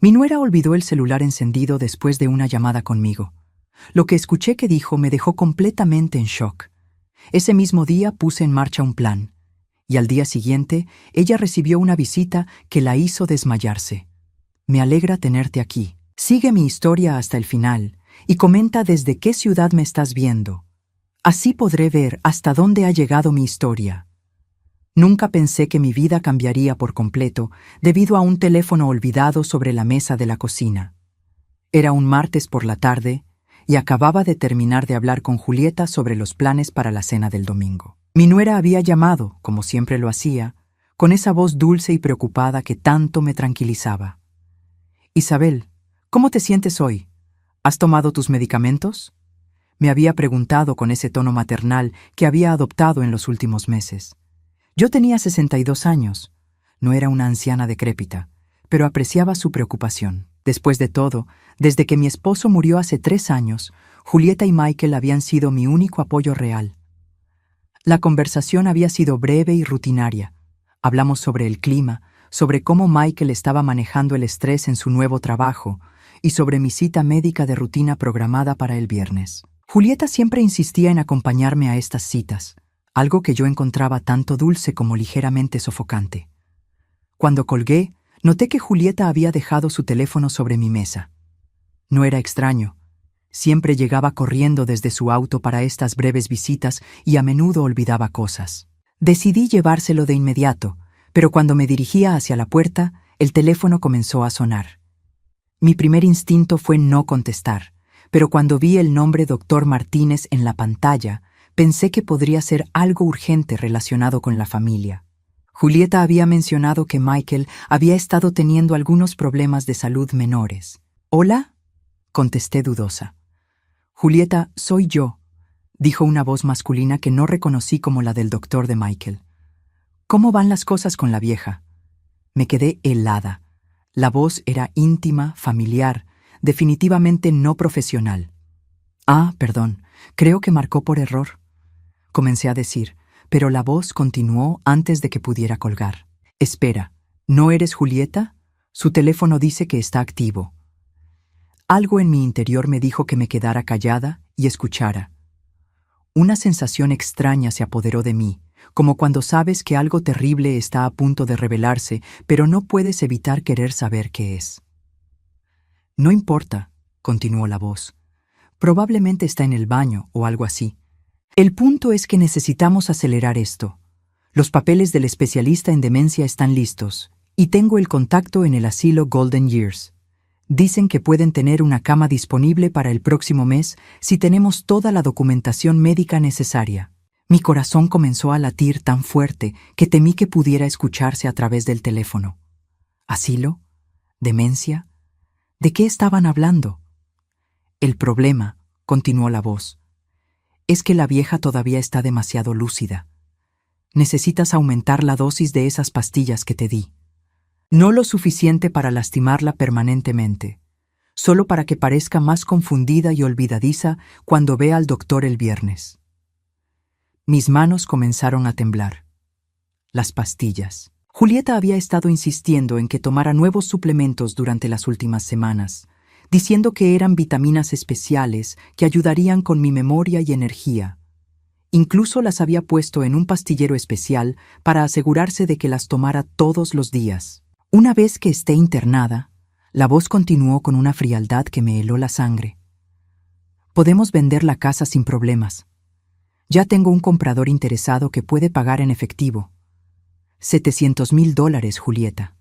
Mi nuera olvidó el celular encendido después de una llamada conmigo. Lo que escuché que dijo me dejó completamente en shock. Ese mismo día puse en marcha un plan, y al día siguiente ella recibió una visita que la hizo desmayarse. Me alegra tenerte aquí. Sigue mi historia hasta el final y comenta desde qué ciudad me estás viendo. Así podré ver hasta dónde ha llegado mi historia. Nunca pensé que mi vida cambiaría por completo debido a un teléfono olvidado sobre la mesa de la cocina. Era un martes por la tarde y acababa de terminar de hablar con Julieta sobre los planes para la cena del domingo. Mi nuera había llamado, como siempre lo hacía, con esa voz dulce y preocupada que tanto me tranquilizaba. «Isabel, ¿cómo te sientes hoy? ¿Has tomado tus medicamentos?», me había preguntado con ese tono maternal que había adoptado en los últimos meses. Yo tenía 62 años. No era una anciana decrépita, pero apreciaba su preocupación. Después de todo, desde que mi esposo murió hace 3 años, Julieta y Michael habían sido mi único apoyo real. La conversación había sido breve y rutinaria. Hablamos sobre el clima, sobre cómo Michael estaba manejando el estrés en su nuevo trabajo y sobre mi cita médica de rutina programada para el viernes. Julieta siempre insistía en acompañarme a estas citas, algo que yo encontraba tanto dulce como ligeramente sofocante. Cuando colgué, noté que Julieta había dejado su teléfono sobre mi mesa. No era extraño. Siempre llegaba corriendo desde su auto para estas breves visitas y a menudo olvidaba cosas. Decidí llevárselo de inmediato, pero cuando me dirigía hacia la puerta, el teléfono comenzó a sonar. Mi primer instinto fue no contestar, pero cuando vi el nombre Dr. Martínez en la pantalla, pensé que podría ser algo urgente relacionado con la familia. Julieta había mencionado que Michael había estado teniendo algunos problemas de salud menores. «¿Hola?», contesté dudosa. «Julieta, soy yo», dijo una voz masculina que no reconocí como la del doctor de Michael. «¿Cómo van las cosas con la vieja?». Me quedé helada. La voz era íntima, familiar, definitivamente no profesional. «Ah, perdón, creo que marcó por error», comencé a decir, pero la voz continuó antes de que pudiera colgar. «Espera, ¿no eres Julieta? Su teléfono dice que está activo». Algo en mi interior me dijo que me quedara callada y escuchara. Una sensación extraña se apoderó de mí, como cuando sabes que algo terrible está a punto de revelarse, pero no puedes evitar querer saber qué es. «No importa», continuó la voz. «Probablemente está en el baño o algo así. El punto es que necesitamos acelerar esto. Los papeles del especialista en demencia están listos, y tengo el contacto en el asilo Golden Years. Dicen que pueden tener una cama disponible para el próximo mes si tenemos toda la documentación médica necesaria». Mi corazón comenzó a latir tan fuerte que temí que pudiera escucharse a través del teléfono. ¿Asilo? ¿Demencia? ¿De qué estaban hablando? «El problema», continuó la voz, «es que la vieja todavía está demasiado lúcida. Necesitas aumentar la dosis de esas pastillas que te di. No lo suficiente para lastimarla permanentemente, solo para que parezca más confundida y olvidadiza cuando vea al doctor el viernes». Mis manos comenzaron a temblar. Las pastillas. Julieta había estado insistiendo en que tomara nuevos suplementos durante las últimas semanas, diciendo que eran vitaminas especiales que ayudarían con mi memoria y energía. Incluso las había puesto en un pastillero especial para asegurarse de que las tomara todos los días. Una vez que esté internada, la voz continuó con una frialdad que me heló la sangre. «Podemos vender la casa sin problemas. Ya tengo un comprador interesado que puede pagar en efectivo. $700,000, Julieta.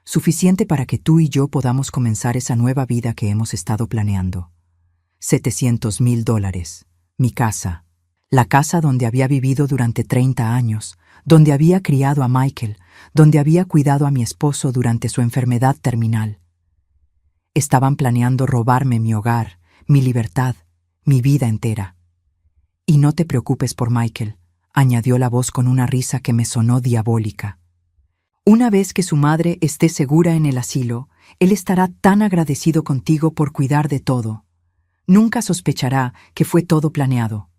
Suficiente para que tú y yo podamos comenzar esa nueva vida que hemos estado planeando. $700,000. Mi casa. La casa donde había vivido durante 30 años, donde había criado a Michael, donde había cuidado a mi esposo durante su enfermedad terminal. Estaban planeando robarme mi hogar, mi libertad, mi vida entera. Y no te preocupes por Michael», añadió la voz con una risa que me sonó diabólica. «Una vez que su madre esté segura en el asilo, él estará tan agradecido contigo por cuidar de todo. Nunca sospechará que fue todo planeado.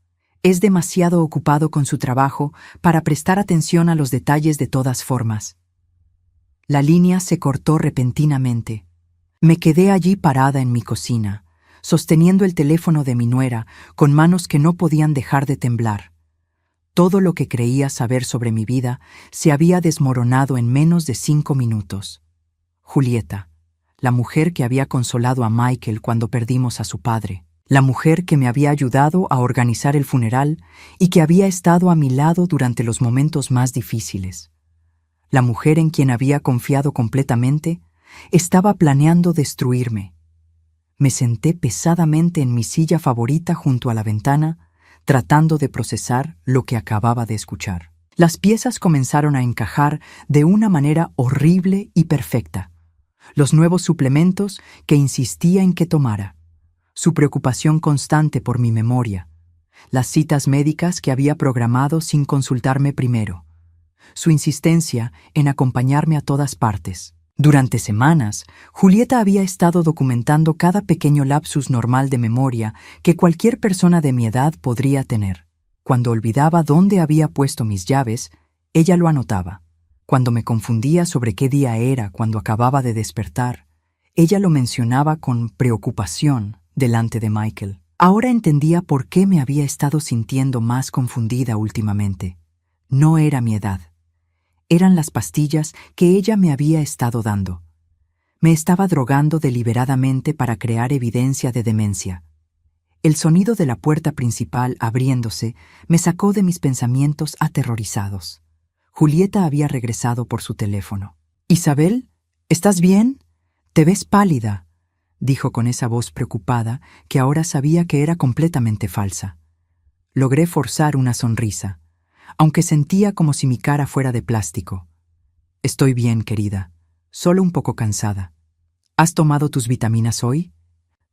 Es demasiado ocupado con su trabajo para prestar atención a los detalles de todas formas». La línea se cortó repentinamente. Me quedé allí parada en mi cocina, sosteniendo el teléfono de mi nuera con manos que no podían dejar de temblar. Todo lo que creía saber sobre mi vida se había desmoronado en menos de 5 minutos. Julieta, la mujer que había consolado a Michael cuando perdimos a su padre, la mujer que me había ayudado a organizar el funeral y que había estado a mi lado durante los momentos más difíciles. La mujer en quien había confiado completamente, estaba planeando destruirme. Me senté pesadamente en mi silla favorita junto a la ventana, tratando de procesar lo que acababa de escuchar. Las piezas comenzaron a encajar de una manera horrible y perfecta. Los nuevos suplementos que insistía en que tomara, su preocupación constante por mi memoria, las citas médicas que había programado sin consultarme primero, su insistencia en acompañarme a todas partes. Durante semanas, Julieta había estado documentando cada pequeño lapsus normal de memoria que cualquier persona de mi edad podría tener. Cuando olvidaba dónde había puesto mis llaves, ella lo anotaba. Cuando me confundía sobre qué día era cuando acababa de despertar, ella lo mencionaba con preocupación delante de Michael. Ahora entendía por qué me había estado sintiendo más confundida últimamente. No era mi edad. Eran las pastillas que ella me había estado dando. Me estaba drogando deliberadamente para crear evidencia de demencia. El sonido de la puerta principal abriéndose me sacó de mis pensamientos aterrorizados. Julieta había regresado por su teléfono. «Isabel, ¿estás bien? Te ves pálida», dijo con esa voz preocupada que ahora sabía que era completamente falsa. Logré forzar una sonrisa, aunque sentía como si mi cara fuera de plástico. «Estoy bien, querida, solo un poco cansada. ¿Has tomado tus vitaminas hoy?»,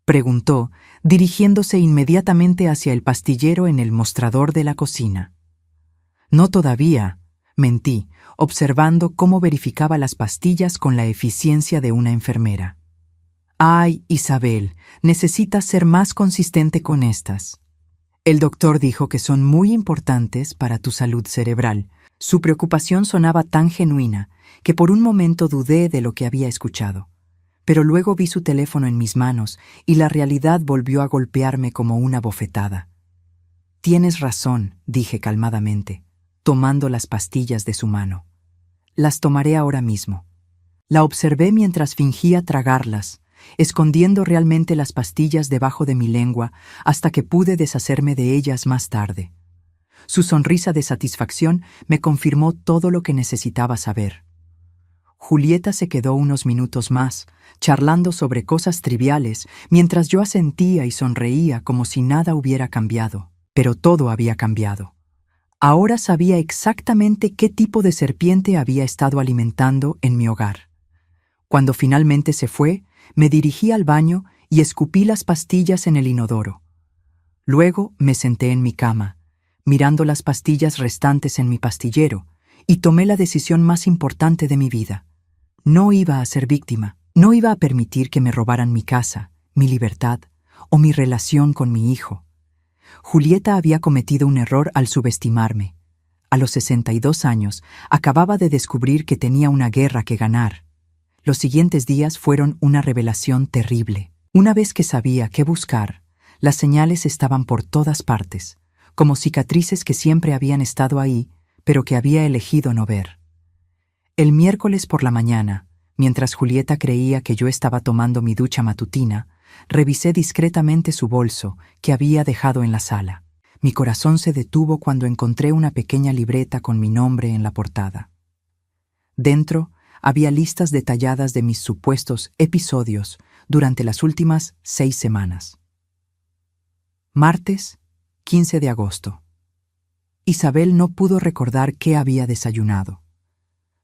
preguntó, dirigiéndose inmediatamente hacia el pastillero en el mostrador de la cocina. «No todavía», mentí, observando cómo verificaba las pastillas con la eficiencia de una enfermera. «Ay, Isabel, necesitas ser más consistente con estas. El doctor dijo que son muy importantes para tu salud cerebral». Su preocupación sonaba tan genuina que por un momento dudé de lo que había escuchado. Pero luego vi su teléfono en mis manos y la realidad volvió a golpearme como una bofetada. «Tienes razón», dije calmadamente, tomando las pastillas de su mano. «Las tomaré ahora mismo». La observé mientras fingía tragarlas, escondiendo realmente las pastillas debajo de mi lengua hasta que pude deshacerme de ellas más tarde. Su sonrisa de satisfacción me confirmó todo lo que necesitaba saber. Julieta se quedó unos minutos más, charlando sobre cosas triviales, mientras yo asentía y sonreía como si nada hubiera cambiado. Pero todo había cambiado. Ahora sabía exactamente qué tipo de serpiente había estado alimentando en mi hogar. Cuando finalmente se fue, me dirigí al baño y escupí las pastillas en el inodoro. Luego me senté en mi cama, mirando las pastillas restantes en mi pastillero, y tomé la decisión más importante de mi vida. No iba a ser víctima, no iba a permitir que me robaran mi casa, mi libertad o mi relación con mi hijo. Julieta había cometido un error al subestimarme. A los 62 años, acababa de descubrir que tenía una guerra que ganar. Los siguientes días fueron una revelación terrible. Una vez que sabía qué buscar, las señales estaban por todas partes, como cicatrices que siempre habían estado ahí, pero que había elegido no ver. El miércoles por la mañana, mientras Julieta creía que yo estaba tomando mi ducha matutina, revisé discretamente su bolso que había dejado en la sala. Mi corazón se detuvo cuando encontré una pequeña libreta con mi nombre en la portada. Dentro había listas detalladas de mis supuestos episodios durante las últimas 6 semanas. Martes, 15 de agosto. Isabel no pudo recordar qué había desayunado.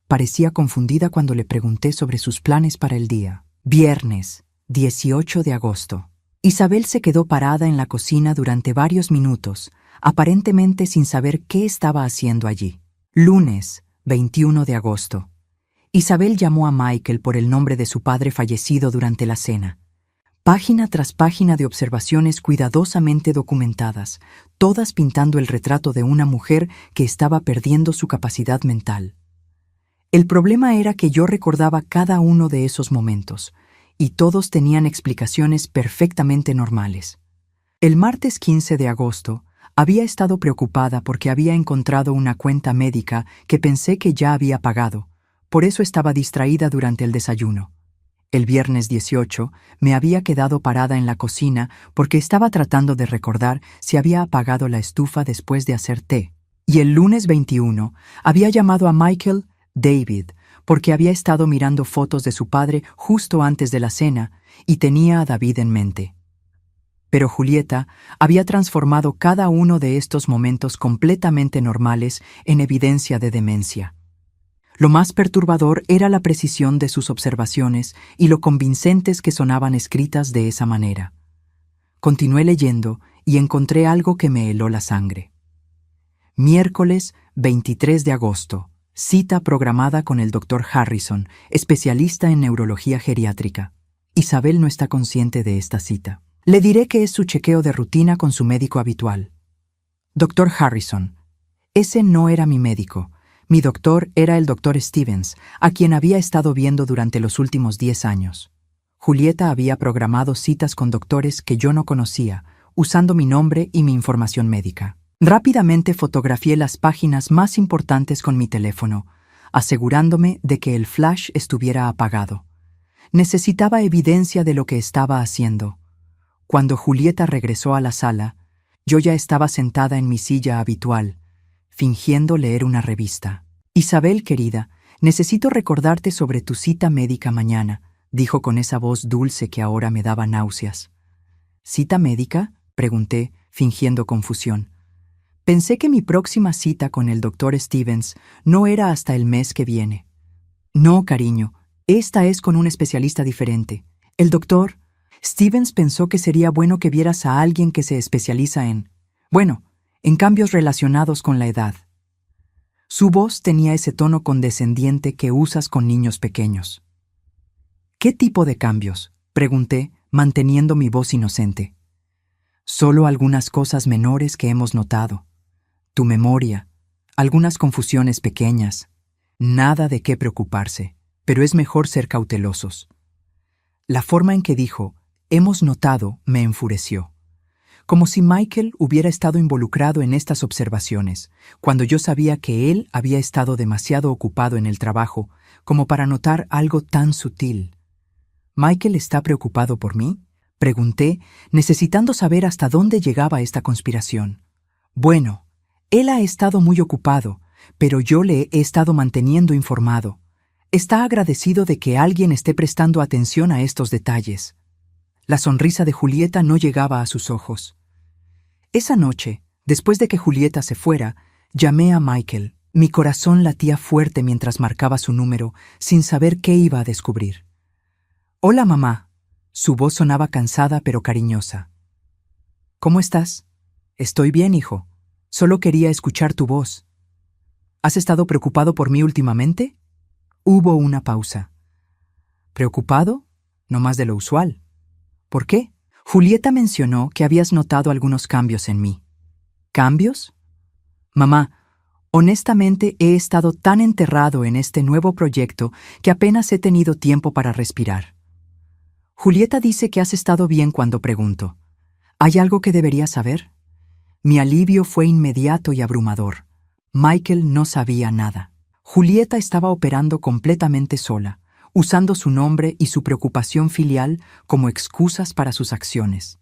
Parecía confundida cuando le pregunté sobre sus planes para el día. Viernes, 18 de agosto. Isabel se quedó parada en la cocina durante varios minutos, aparentemente sin saber qué estaba haciendo allí. Lunes, 21 de agosto. Isabel llamó a Michael por el nombre de su padre fallecido durante la cena. Página tras página de observaciones cuidadosamente documentadas, todas pintando el retrato de una mujer que estaba perdiendo su capacidad mental. El problema era que yo recordaba cada uno de esos momentos, y todos tenían explicaciones perfectamente normales. El martes 15 de agosto, había estado preocupada porque había encontrado una cuenta médica que pensé que ya había pagado, por eso estaba distraída durante el desayuno. El viernes 18 me había quedado parada en la cocina porque estaba tratando de recordar si había apagado la estufa después de hacer té. Y el lunes 21 había llamado a Michael David porque había estado mirando fotos de su padre justo antes de la cena y tenía a David en mente. Pero Julieta había transformado cada uno de estos momentos completamente normales en evidencia de demencia. Lo más perturbador era la precisión de sus observaciones y lo convincentes que sonaban escritas de esa manera. Continué leyendo y encontré algo que me heló la sangre. Miércoles 23 de agosto. Cita programada con el Dr. Harrison, especialista en neurología geriátrica. Isabel no está consciente de esta cita. Le diré que es su chequeo de rutina con su médico habitual. Dr. Harrison. Ese no era mi médico. Mi doctor era el Dr. Stevens, a quien había estado viendo durante los últimos 10 años. Julieta había programado citas con doctores que yo no conocía, usando mi nombre y mi información médica. Rápidamente fotografié las páginas más importantes con mi teléfono, asegurándome de que el flash estuviera apagado. Necesitaba evidencia de lo que estaba haciendo. Cuando Julieta regresó a la sala, yo ya estaba sentada en mi silla habitual, fingiendo leer una revista. Isabel, querida, necesito recordarte sobre tu cita médica mañana, dijo con esa voz dulce que ahora me daba náuseas. ¿Cita médica?, pregunté, fingiendo confusión. Pensé que mi próxima cita con el Dr. Stevens no era hasta el mes que viene. No, cariño, esta es con un especialista diferente. El doctor Stevens pensó que sería bueno que vieras a alguien que se especializa en cambios relacionados con la edad. Su voz tenía ese tono condescendiente que usas con niños pequeños. ¿Qué tipo de cambios?, pregunté, manteniendo mi voz inocente. Solo algunas cosas menores que hemos notado. Tu memoria, algunas confusiones pequeñas. Nada de qué preocuparse, pero es mejor ser cautelosos. La forma en que dijo «hemos notado» me enfureció. Como si Michael hubiera estado involucrado en estas observaciones, cuando yo sabía que él había estado demasiado ocupado en el trabajo como para notar algo tan sutil. ¿Michael está preocupado por mí?, pregunté, necesitando saber hasta dónde llegaba esta conspiración. Bueno, él ha estado muy ocupado, pero yo le he estado manteniendo informado. Está agradecido de que alguien esté prestando atención a estos detalles. La sonrisa de Julieta no llegaba a sus ojos. Esa noche, después de que Julieta se fuera, llamé a Michael. Mi corazón latía fuerte mientras marcaba su número, sin saber qué iba a descubrir. «Hola, mamá». Su voz sonaba cansada pero cariñosa. «¿Cómo estás?» «Estoy bien, hijo. Solo quería escuchar tu voz». «¿Has estado preocupado por mí últimamente?» Hubo una pausa. «¿Preocupado? No más de lo usual». «¿Por qué?» «Julieta mencionó que habías notado algunos cambios en mí». «¿Cambios?» «Mamá, honestamente he estado tan enterrado en este nuevo proyecto que apenas he tenido tiempo para respirar». Julieta dice que has estado bien cuando pregunto. ¿Hay algo que debería saber? Mi alivio fue inmediato y abrumador. Michael no sabía nada. Julieta estaba operando completamente sola, usando su nombre y su preocupación filial como excusas para sus acciones.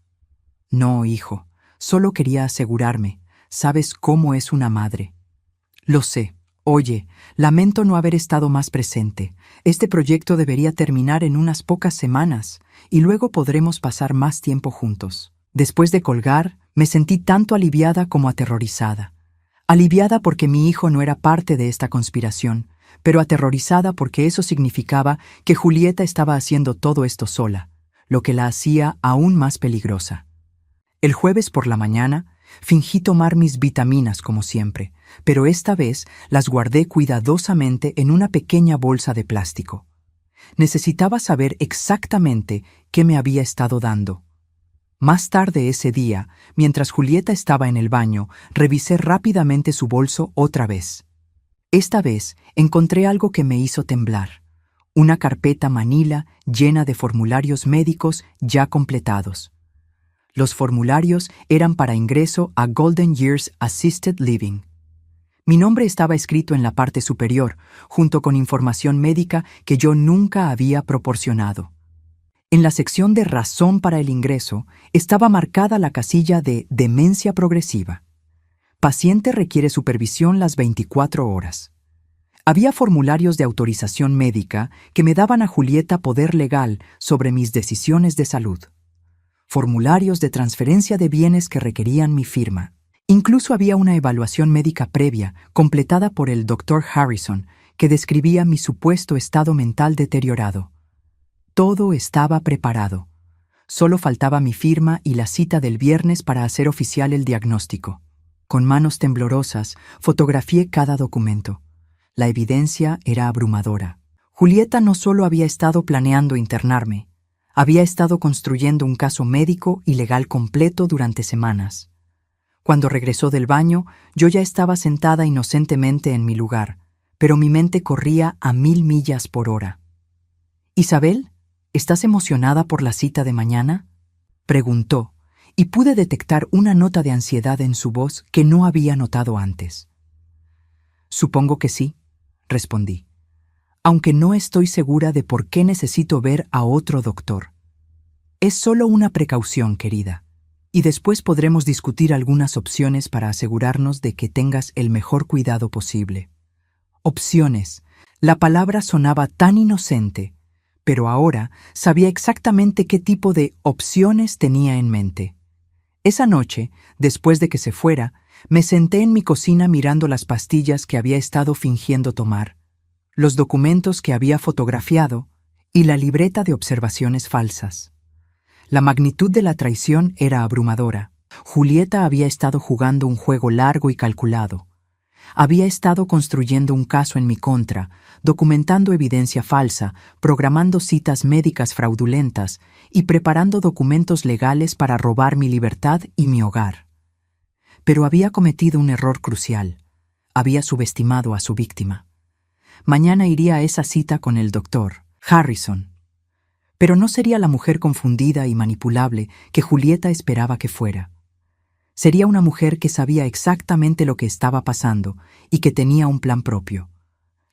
No, hijo, solo quería asegurarme. Sabes cómo es una madre. Lo sé. Oye, lamento no haber estado más presente. Este proyecto debería terminar en unas pocas semanas y luego podremos pasar más tiempo juntos. Después de colgar, me sentí tanto aliviada como aterrorizada. Aliviada porque mi hijo no era parte de esta conspiración, pero aterrorizada porque eso significaba que Julieta estaba haciendo todo esto sola, lo que la hacía aún más peligrosa. El jueves por la mañana, fingí tomar mis vitaminas como siempre, pero esta vez las guardé cuidadosamente en una pequeña bolsa de plástico. Necesitaba saber exactamente qué me había estado dando. Más tarde ese día, mientras Julieta estaba en el baño, revisé rápidamente su bolso otra vez. Esta vez encontré algo que me hizo temblar. una carpeta manila llena de formularios médicos ya completados. Los formularios eran para ingreso a Golden Years Assisted Living. Mi nombre estaba escrito en la parte superior, junto con información médica que yo nunca había proporcionado. En la sección de razón para el ingreso estaba marcada la casilla de demencia progresiva. Paciente requiere supervisión las 24 horas. Había formularios de autorización médica que me daban a Julieta poder legal sobre mis decisiones de salud. Formularios de transferencia de bienes que requerían mi firma. Incluso había una evaluación médica previa, completada por el Dr. Harrison, que describía mi supuesto estado mental deteriorado. Todo estaba preparado. Solo faltaba mi firma y la cita del viernes para hacer oficial el diagnóstico. Con manos temblorosas, fotografié cada documento. La evidencia era abrumadora. Julieta no solo había estado planeando internarme, había estado construyendo un caso médico y legal completo durante semanas. Cuando regresó del baño, yo ya estaba sentada inocentemente en mi lugar, pero mi mente corría a 1000 millas por hora. «Isabel, ¿estás emocionada por la cita de mañana?», preguntó, y pude detectar una nota de ansiedad en su voz que no había notado antes. «Supongo que sí», respondí, «aunque no estoy segura de por qué necesito ver a otro doctor. Es solo una precaución, querida, y después podremos discutir algunas opciones para asegurarnos de que tengas el mejor cuidado posible». Opciones. La palabra sonaba tan inocente, pero ahora sabía exactamente qué tipo de opciones tenía en mente. Esa noche, después de que se fuera, me senté en mi cocina mirando las pastillas que había estado fingiendo tomar, los documentos que había fotografiado y la libreta de observaciones falsas. La magnitud de la traición era abrumadora. Julieta había estado jugando un juego largo y calculado. Había estado construyendo un caso en mi contra, documentando evidencia falsa, programando citas médicas fraudulentas y preparando documentos legales para robar mi libertad y mi hogar. Pero había cometido un error crucial. Había subestimado a su víctima. Mañana iría a esa cita con el doctor Harrison. Pero no sería la mujer confundida y manipulable que Julieta esperaba que fuera. Sería una mujer que sabía exactamente lo que estaba pasando y que tenía un plan propio.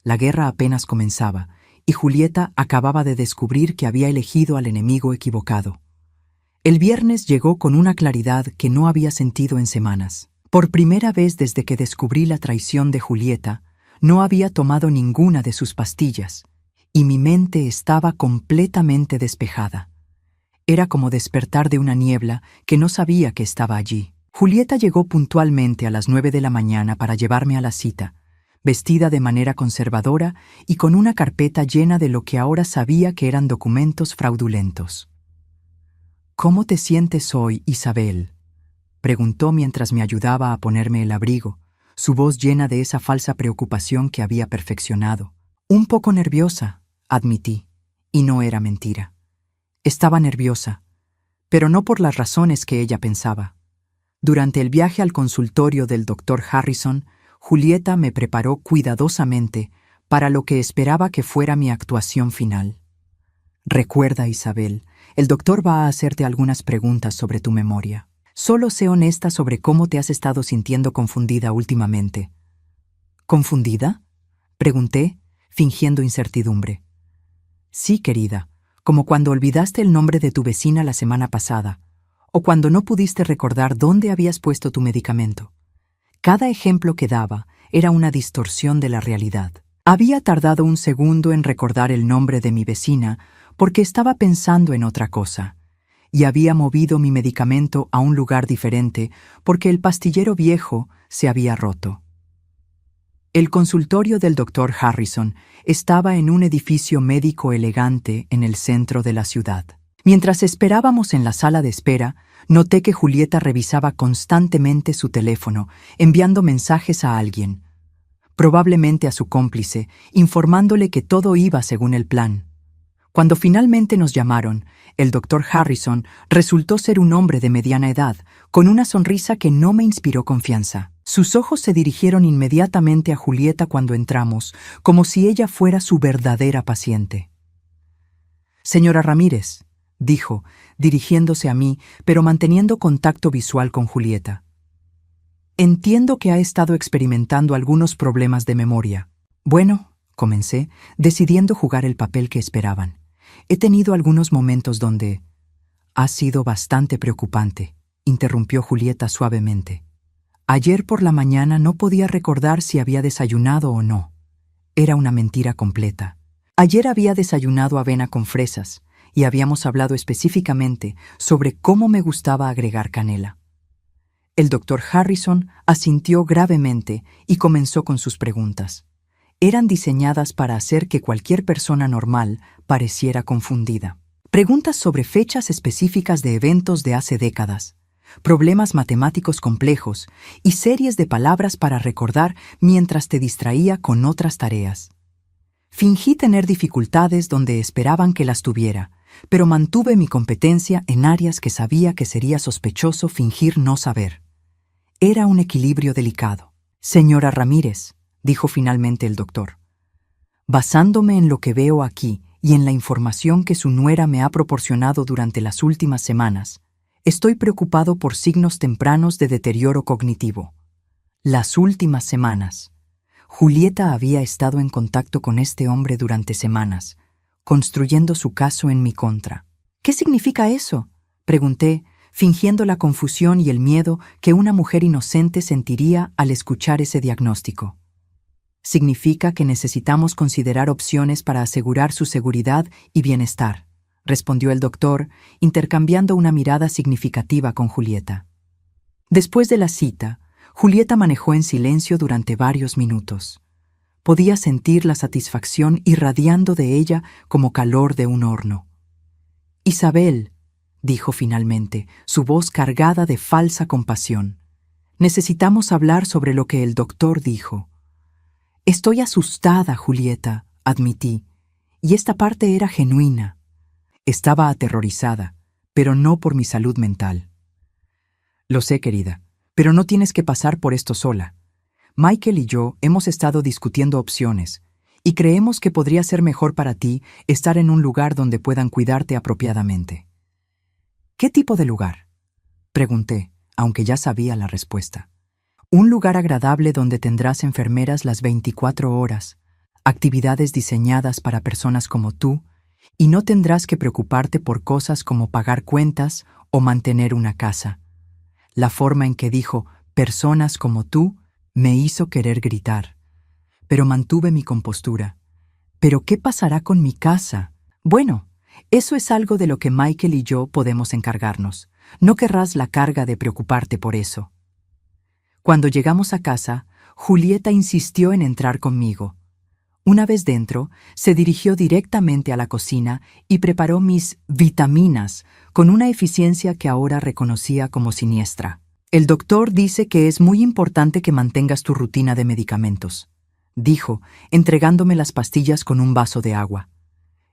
La guerra apenas comenzaba, y Julieta acababa de descubrir que había elegido al enemigo equivocado. El viernes llegó con una claridad que no había sentido en semanas. Por primera vez desde que descubrí la traición de Julieta, no había tomado ninguna de sus pastillas, y mi mente estaba completamente despejada. Era como despertar de una niebla que no sabía que estaba allí. Julieta llegó puntualmente a las 9 de la mañana para llevarme a la cita, vestida de manera conservadora y con una carpeta llena de lo que ahora sabía que eran documentos fraudulentos. «¿Cómo te sientes hoy, Isabel?», preguntó mientras me ayudaba a ponerme el abrigo, su voz llena de esa falsa preocupación que había perfeccionado. «Un poco nerviosa», admití, y no era mentira. Estaba nerviosa, pero no por las razones que ella pensaba. Durante el viaje al consultorio del Dr. Harrison, Julieta me preparó cuidadosamente para lo que esperaba que fuera mi actuación final. «Recuerda, Isabel, el doctor va a hacerte algunas preguntas sobre tu memoria. Solo sé honesta sobre cómo te has estado sintiendo confundida últimamente». «¿Confundida?», pregunté, fingiendo incertidumbre. «Sí, querida, como cuando olvidaste el nombre de tu vecina la semana pasada, o cuando no pudiste recordar dónde habías puesto tu medicamento. Cada ejemplo que daba era una distorsión de la realidad. Había tardado un segundo en recordar el nombre de mi vecina porque estaba pensando en otra cosa, y había movido mi medicamento a un lugar diferente porque el pastillero viejo se había roto. El consultorio del Dr. Harrison estaba en un edificio médico elegante en el centro de la ciudad. Mientras esperábamos en la sala de espera, noté que Julieta revisaba constantemente su teléfono, enviando mensajes a alguien, probablemente a su cómplice, informándole que todo iba según el plan. Cuando finalmente nos llamaron, el Dr. Harrison resultó ser un hombre de mediana edad, con una sonrisa que no me inspiró confianza. Sus ojos se dirigieron inmediatamente a Julieta cuando entramos, como si ella fuera su verdadera paciente. Señora Ramírez, dijo, dirigiéndose a mí, pero manteniendo contacto visual con Julieta. Entiendo que ha estado experimentando algunos problemas de memoria. Bueno, comencé, decidiendo jugar el papel que esperaban. He tenido algunos momentos donde... Ha sido bastante preocupante, interrumpió Julieta suavemente. Ayer por la mañana no podía recordar si había desayunado o no. Era una mentira completa. Ayer había desayunado avena con fresas y habíamos hablado específicamente sobre cómo me gustaba agregar canela. El doctor Harrison asintió gravemente y comenzó con sus preguntas. Eran diseñadas para hacer que cualquier persona normal pareciera confundida. Preguntas sobre fechas específicas de eventos de hace décadas, problemas matemáticos complejos y series de palabras para recordar mientras te distraía con otras tareas. Fingí tener dificultades donde esperaban que las tuviera, pero mantuve mi competencia en áreas que sabía que sería sospechoso fingir no saber. Era un equilibrio delicado. Señora Ramírez, dijo finalmente el doctor, basándome en lo que veo aquí y en la información que su nuera me ha proporcionado durante las últimas semanas, estoy preocupado por signos tempranos de deterioro cognitivo. Las últimas semanas. Julieta había estado en contacto con este hombre durante semanas, construyendo su caso en mi contra. ¿Qué significa eso?, pregunté, fingiendo la confusión y el miedo que una mujer inocente sentiría al escuchar ese diagnóstico. Significa que necesitamos considerar opciones para asegurar su seguridad y bienestar, respondió el doctor, intercambiando una mirada significativa con Julieta. Después de la cita, Julieta manejó en silencio durante varios minutos. Podía sentir la satisfacción irradiando de ella como calor de un horno. Isabel, dijo finalmente, su voz cargada de falsa compasión. Necesitamos hablar sobre lo que el doctor dijo. Estoy asustada, Julieta, admití, y esta parte era genuina. Estaba aterrorizada, pero no por mi salud mental. Lo sé, querida, pero no tienes que pasar por esto sola. Michael y yo hemos estado discutiendo opciones, y creemos que podría ser mejor para ti estar en un lugar donde puedan cuidarte apropiadamente. ¿Qué tipo de lugar?, pregunté, aunque ya sabía la respuesta. Un lugar agradable donde tendrás enfermeras las 24 horas, actividades diseñadas para personas como tú, y no tendrás que preocuparte por cosas como pagar cuentas o mantener una casa. La forma en que dijo «personas como tú» me hizo querer gritar. Pero mantuve mi compostura. ¿Pero qué pasará con mi casa? Bueno, eso es algo de lo que Michael y yo podemos encargarnos. No querrás la carga de preocuparte por eso. Cuando llegamos a casa, Julieta insistió en entrar conmigo. Una vez dentro, se dirigió directamente a la cocina y preparó mis vitaminas con una eficiencia que ahora reconocía como siniestra. El doctor dice que es muy importante que mantengas tu rutina de medicamentos, dijo, entregándome las pastillas con un vaso de agua.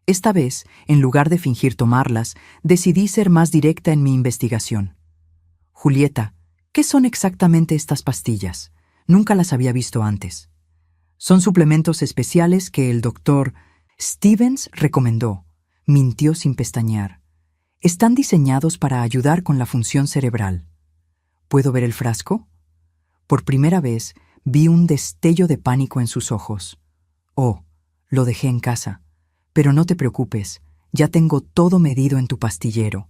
Esta vez, en lugar de fingir tomarlas, decidí ser más directa en mi investigación. Julieta, ¿qué son exactamente estas pastillas? Nunca las había visto antes. Son suplementos especiales que el doctor Stevens recomendó. Mintió sin pestañear. Están diseñados para ayudar con la función cerebral. ¿Puedo ver el frasco? Por primera vez vi un destello de pánico en sus ojos. Oh, lo dejé en casa. Pero no te preocupes, ya tengo todo medido en tu pastillero.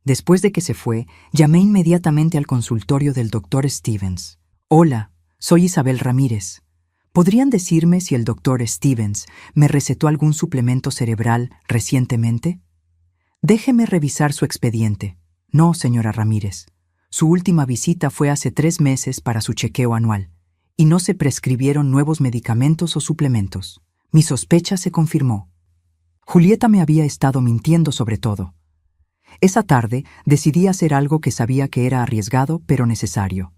Después de que se fue, llamé inmediatamente al consultorio del doctor Stevens. Hola, soy Isabel Ramírez. ¿Podrían decirme si el doctor Stevens me recetó algún suplemento cerebral recientemente? Déjeme revisar su expediente. No, señora Ramírez. Su última visita fue hace 3 meses para su chequeo anual, y no se prescribieron nuevos medicamentos o suplementos. Mi sospecha se confirmó. Julieta me había estado mintiendo sobre todo. Esa tarde decidí hacer algo que sabía que era arriesgado pero necesario.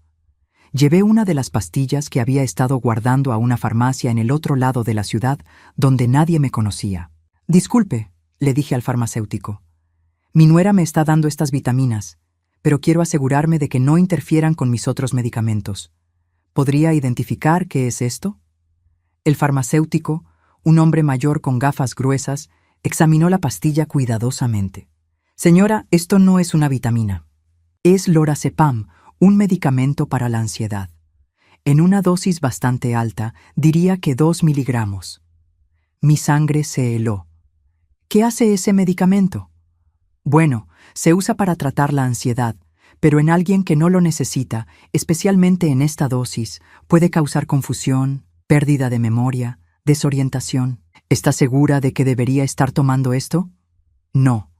Llevé una de las pastillas que había estado guardando a una farmacia en el otro lado de la ciudad donde nadie me conocía. Disculpe, le dije al farmacéutico. Mi nuera me está dando estas vitaminas, pero quiero asegurarme de que no interfieran con mis otros medicamentos. ¿Podría identificar qué es esto? El farmacéutico, un hombre mayor con gafas gruesas, Examinó la pastilla cuidadosamente. Señora, esto no es una vitamina. Es lorazepam, un medicamento para la ansiedad. En una dosis bastante alta, diría que 2 miligramos. Mi sangre se heló. ¿Qué hace ese medicamento? Bueno, se usa para tratar la ansiedad, pero en alguien que no lo necesita, especialmente en esta dosis, puede causar confusión, pérdida de memoria, desorientación. ¿Está segura de que debería estar tomando esto? No.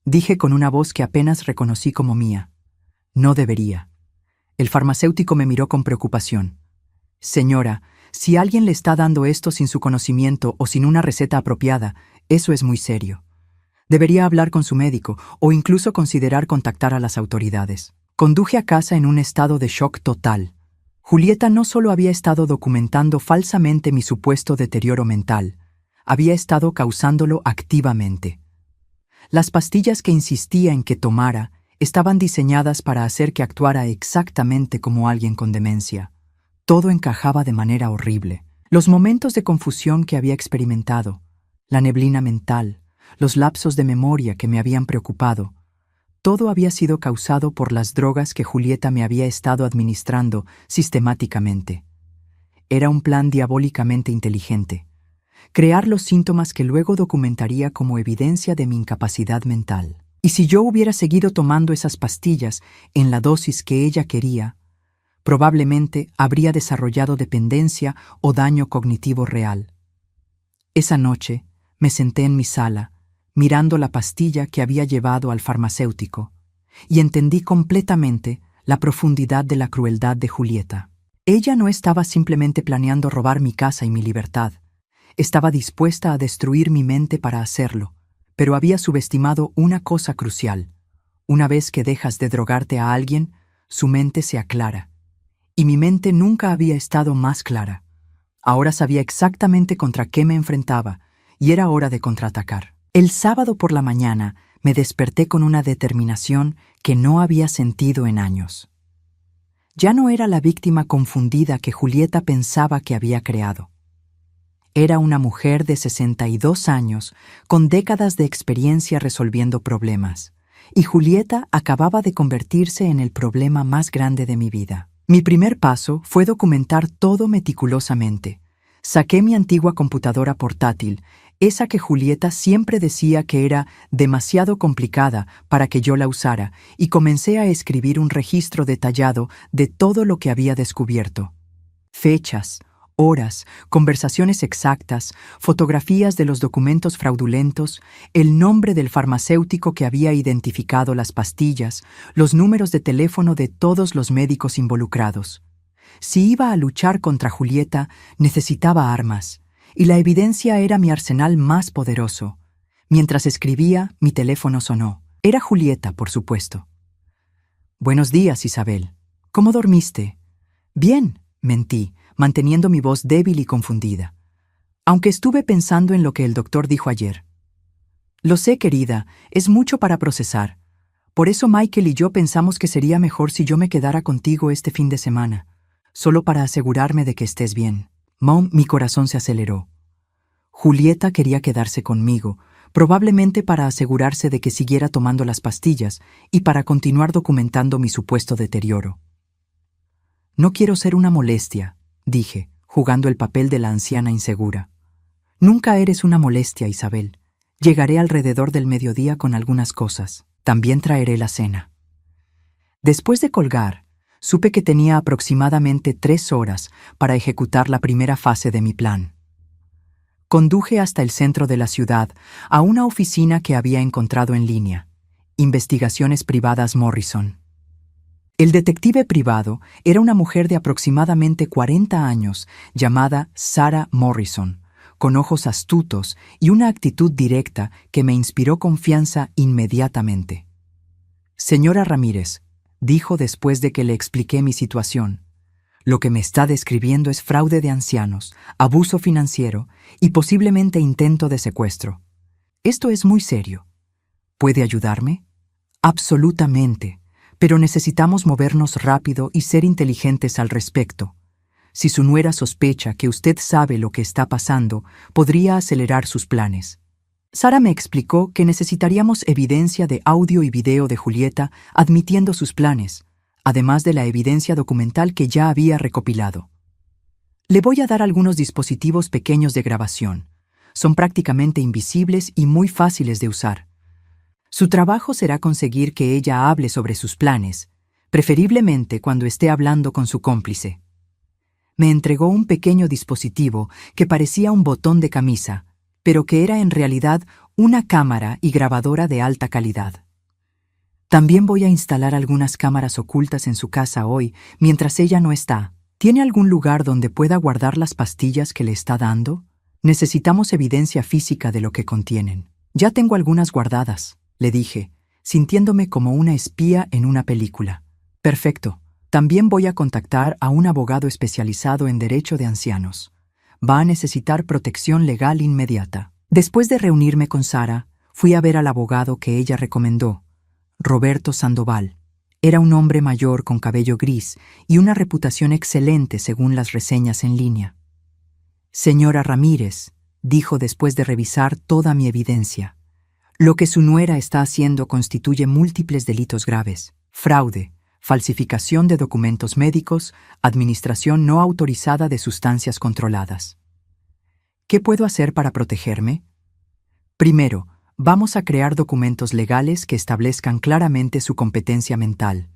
Dije con una voz que apenas reconocí como mía. No debería. El farmacéutico me miró con preocupación. Señora, si alguien le está dando esto sin su conocimiento o sin una receta apropiada, eso es muy serio. Debería hablar con su médico o incluso considerar contactar a las autoridades. Conduje a casa en un estado de shock total. Julieta no solo había estado documentando falsamente mi supuesto deterioro mental, había estado causándolo activamente. Las pastillas que insistía en que tomara estaban diseñadas para hacer que actuara exactamente como alguien con demencia. Todo encajaba de manera horrible. Los momentos de confusión que había experimentado, la neblina mental, los lapsos de memoria que me habían preocupado, todo había sido causado por las drogas que Julieta me había estado administrando sistemáticamente. Era un plan diabólicamente inteligente. Crear los síntomas que luego documentaría como evidencia de mi incapacidad mental. Y si yo hubiera seguido tomando esas pastillas en la dosis que ella quería, probablemente habría desarrollado dependencia o daño cognitivo real. Esa noche me senté en mi sala, mirando la pastilla que había llevado al farmacéutico, y entendí completamente la profundidad de la crueldad de Julieta. Ella no estaba simplemente planeando robar mi casa y mi libertad. Estaba dispuesta a destruir mi mente para hacerlo, pero había subestimado una cosa crucial. Una vez que dejas de drogarte a alguien, su mente se aclara. Y mi mente nunca había estado más clara. Ahora sabía exactamente contra qué me enfrentaba, y era hora de contraatacar. El sábado por la mañana me desperté con una determinación que no había sentido en años. Ya no era la víctima confundida que Julieta pensaba que había creado. Era una mujer de 62 años, con décadas de experiencia resolviendo problemas, y Julieta acababa de convertirse en el problema más grande de mi vida. Mi primer paso fue documentar todo meticulosamente. Saqué mi antigua computadora portátil, esa que Julieta siempre decía que era demasiado complicada para que yo la usara, y comencé a escribir un registro detallado de todo lo que había descubierto. Fechas, horas, conversaciones exactas, fotografías de los documentos fraudulentos, el nombre del farmacéutico que había identificado las pastillas, los números de teléfono de todos los médicos involucrados. Si iba a luchar contra Julieta, necesitaba armas, y la evidencia era mi arsenal más poderoso. Mientras escribía, mi teléfono sonó. Era Julieta, por supuesto. «Buenos días, Isabel. ¿Cómo dormiste?» «Bien», mentí, manteniendo mi voz débil y confundida. «Aunque estuve pensando en lo que el doctor dijo ayer». «Lo sé, querida, es mucho para procesar. Por eso Michael y yo pensamos que sería mejor si yo me quedara contigo este fin de semana, solo para asegurarme de que estés bien». Mom, mi corazón se aceleró. Julieta quería quedarse conmigo, probablemente para asegurarse de que siguiera tomando las pastillas y para continuar documentando mi supuesto deterioro. «No quiero ser una molestia», dije, jugando el papel de la anciana insegura. «Nunca eres una molestia, Isabel. Llegaré alrededor del mediodía con algunas cosas. También traeré la cena». Después de colgar, supe que tenía aproximadamente 3 horas para ejecutar la primera fase de mi plan. Conduje hasta el centro de la ciudad, a una oficina que había encontrado en línea, Investigaciones Privadas Morrison. El detective privado era una mujer de aproximadamente 40 años, llamada Sarah Morrison, con ojos astutos y una actitud directa que me inspiró confianza inmediatamente. «Señora Ramírez», dijo después de que le expliqué mi situación, «lo que me está describiendo es fraude de ancianos, abuso financiero y posiblemente intento de secuestro. Esto es muy serio. ¿Puede ayudarme?» «Absolutamente, pero necesitamos movernos rápido y ser inteligentes al respecto. Si su nuera sospecha que usted sabe lo que está pasando, podría acelerar sus planes». Sara me explicó que necesitaríamos evidencia de audio y video de Julieta admitiendo sus planes, además de la evidencia documental que ya había recopilado. Le voy a dar algunos dispositivos pequeños de grabación. Son prácticamente invisibles y muy fáciles de usar. Su trabajo será conseguir que ella hable sobre sus planes, preferiblemente cuando esté hablando con su cómplice. Me entregó un pequeño dispositivo que parecía un botón de camisa, pero que era en realidad una cámara y grabadora de alta calidad. También voy a instalar algunas cámaras ocultas en su casa hoy, mientras ella no está. ¿Tiene algún lugar donde pueda guardar las pastillas que le está dando? Necesitamos evidencia física de lo que contienen. Ya tengo algunas guardadas, le dije, sintiéndome como una espía en una película. Perfecto. También voy a contactar a un abogado especializado en derecho de ancianos. Va a necesitar protección legal inmediata. Después de reunirme con Sara, fui a ver al abogado que ella recomendó, Roberto Sandoval. Era un hombre mayor con cabello gris y una reputación excelente según las reseñas en línea. Señora Ramírez, dijo después de revisar toda mi evidencia, lo que su nuera está haciendo constituye múltiples delitos graves: fraude, falsificación de documentos médicos, administración no autorizada de sustancias controladas. ¿Qué puedo hacer para protegerme? Primero, vamos a crear documentos legales que establezcan claramente su competencia mental.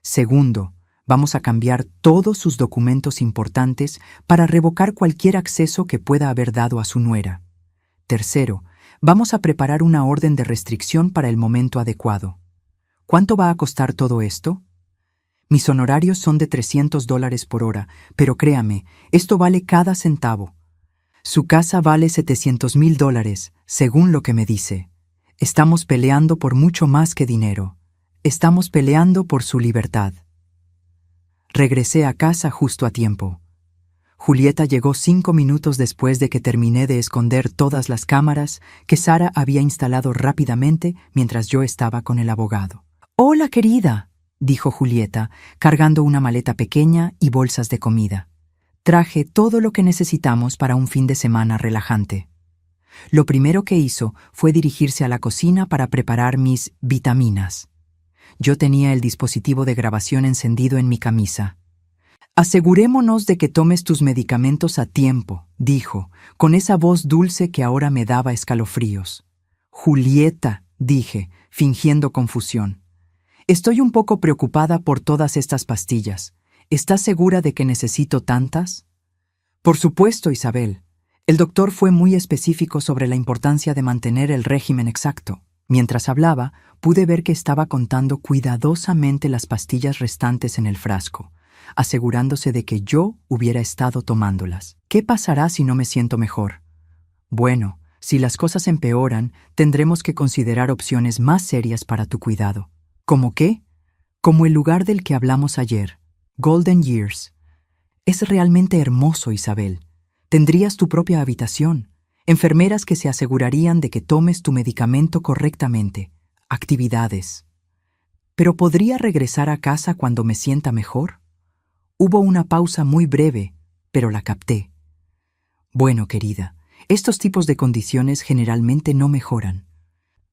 Segundo, vamos a cambiar todos sus documentos importantes para revocar cualquier acceso que pueda haber dado a su nuera. Tercero, vamos a preparar una orden de restricción para el momento adecuado. ¿Cuánto va a costar todo esto? Mis honorarios son de $300 por hora, pero créame, esto vale cada centavo. Su casa vale $700,000, según lo que me dice. Estamos peleando por mucho más que dinero. Estamos peleando por su libertad. Regresé a casa justo a tiempo. Julieta llegó 5 minutos después de que terminé de esconder todas las cámaras que Sara había instalado rápidamente mientras yo estaba con el abogado. «Hola, querida», dijo Julieta, cargando una maleta pequeña y bolsas de comida. Traje todo lo que necesitamos para un fin de semana relajante. Lo primero que hizo fue dirigirse a la cocina para preparar mis vitaminas. Yo tenía el dispositivo de grabación encendido en mi camisa. «Asegurémonos de que tomes tus medicamentos a tiempo», dijo, con esa voz dulce que ahora me daba escalofríos. «Julieta», dije, fingiendo confusión. «Estoy un poco preocupada por todas estas pastillas. ¿Estás segura de que necesito tantas?» «Por supuesto, Isabel. El doctor fue muy específico sobre la importancia de mantener el régimen exacto». Mientras hablaba, pude ver que estaba contando cuidadosamente las pastillas restantes en el frasco, asegurándose de que yo hubiera estado tomándolas. ¿Qué pasará si no me siento mejor? Bueno, si las cosas empeoran, tendremos que considerar opciones más serias para tu cuidado. ¿Cómo qué? Como el lugar del que hablamos ayer, Golden Years. Es realmente hermoso, Isabel. Tendrías tu propia habitación, enfermeras que se asegurarían de que tomes tu medicamento correctamente, actividades. ¿Pero podría regresar a casa cuando me sienta mejor? Hubo una pausa muy breve, pero la capté. Bueno, querida, estos tipos de condiciones generalmente no mejoran,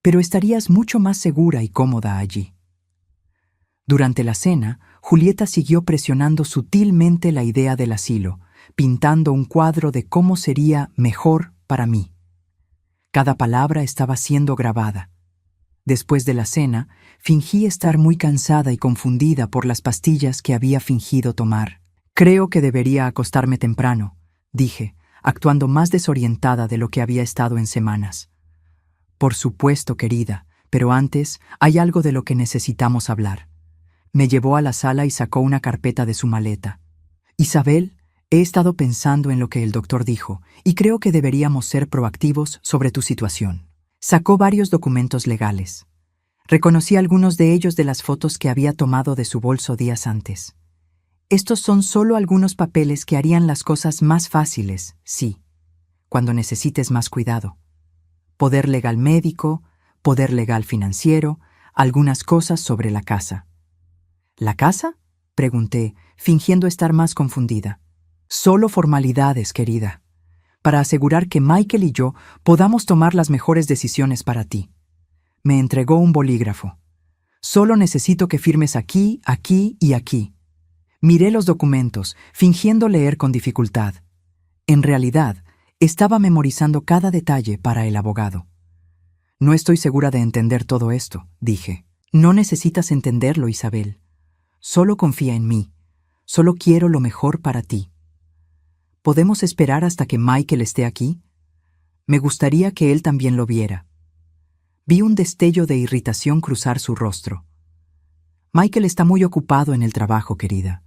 pero estarías mucho más segura y cómoda allí. Durante la cena, Julieta siguió presionando sutilmente la idea del asilo, pintando un cuadro de cómo sería mejor para mí. Cada palabra estaba siendo grabada. Después de la cena, fingí estar muy cansada y confundida por las pastillas que había fingido tomar. «Creo que debería acostarme temprano», dije, actuando más desorientada de lo que había estado en semanas. «Por supuesto, querida, pero antes hay algo de lo que necesitamos hablar». Me llevó a la sala y sacó una carpeta de su maleta. «Isabel, he estado pensando en lo que el doctor dijo y creo que deberíamos ser proactivos sobre tu situación». Sacó varios documentos legales. Reconocí algunos de ellos de las fotos que había tomado de su bolso días antes. Estos son solo algunos papeles que harían las cosas más fáciles, sí, cuando necesites más cuidado. Poder legal médico, poder legal financiero, algunas cosas sobre la casa. ¿La casa?, pregunté, fingiendo estar más confundida. «Solo formalidades, querida. para asegurar que Michael y yo podamos tomar las mejores decisiones para ti. Me entregó un bolígrafo. Solo necesito que firmes aquí, aquí y aquí. Miré los documentos, fingiendo leer con dificultad. En realidad, estaba memorizando cada detalle para el abogado. No estoy segura de entender todo esto, dije. No necesitas entenderlo, Isabel. Solo confía en mí. Solo quiero lo mejor para ti. ¿Podemos esperar hasta que Michael esté aquí? Me gustaría que él también lo viera. Vi un destello de irritación cruzar su rostro. Michael está muy ocupado en el trabajo, querida.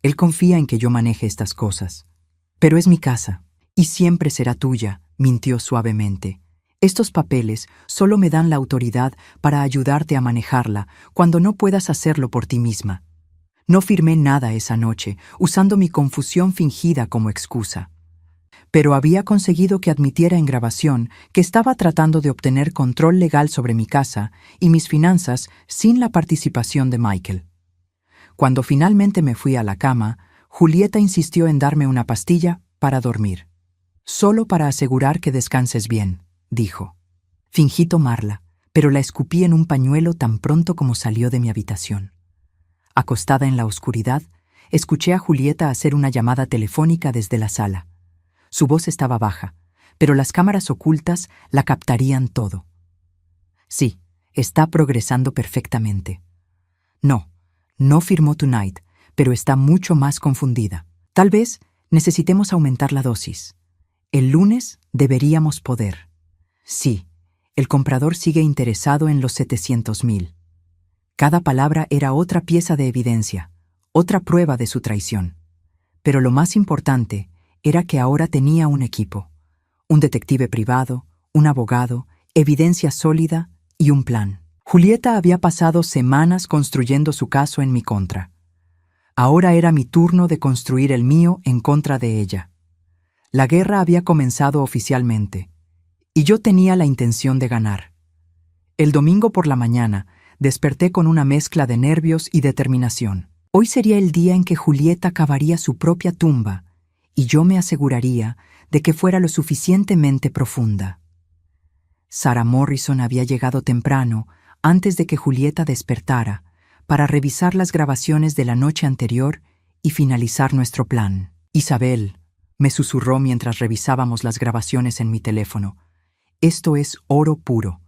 Él confía en que yo maneje estas cosas. Pero es mi casa, y siempre será tuya, mintió suavemente. Estos papeles solo me dan la autoridad para ayudarte a manejarla cuando no puedas hacerlo por ti misma. No firmé nada esa noche, usando mi confusión fingida como excusa. Pero había conseguido que admitiera en grabación que estaba tratando de obtener control legal sobre mi casa y mis finanzas sin la participación de Michael. Cuando finalmente me fui a la cama, Julieta insistió en darme una pastilla para dormir. Solo para asegurar que descanses bien, dijo. Fingí tomarla, pero la escupí en un pañuelo tan pronto como salió de mi habitación. Acostada en la oscuridad, escuché a Julieta hacer una llamada telefónica desde la sala. Su voz estaba baja, pero las cámaras ocultas la captarían todo. Sí, está progresando perfectamente. No firmó Tonight, pero está mucho más confundida. Tal vez necesitemos aumentar la dosis. El lunes deberíamos poder. Sí, el comprador sigue interesado en los 700,000. Cada palabra era otra pieza de evidencia, otra prueba de su traición. Pero lo más importante era que ahora tenía un equipo, un detective privado, un abogado, evidencia sólida y un plan. Julieta había pasado semanas construyendo su caso en mi contra. Ahora era mi turno de construir el mío en contra de ella. La guerra había comenzado oficialmente, y yo tenía la intención de ganar. El domingo por la mañana, desperté con una mezcla de nervios y determinación. Hoy sería el día en que Julieta cavaría su propia tumba, y yo me aseguraría de que fuera lo suficientemente profunda. Sarah Morrison había llegado temprano, antes de que Julieta despertara, para revisar las grabaciones de la noche anterior y finalizar nuestro plan. Isabel, me susurró mientras revisábamos las grabaciones en mi teléfono, esto es oro puro.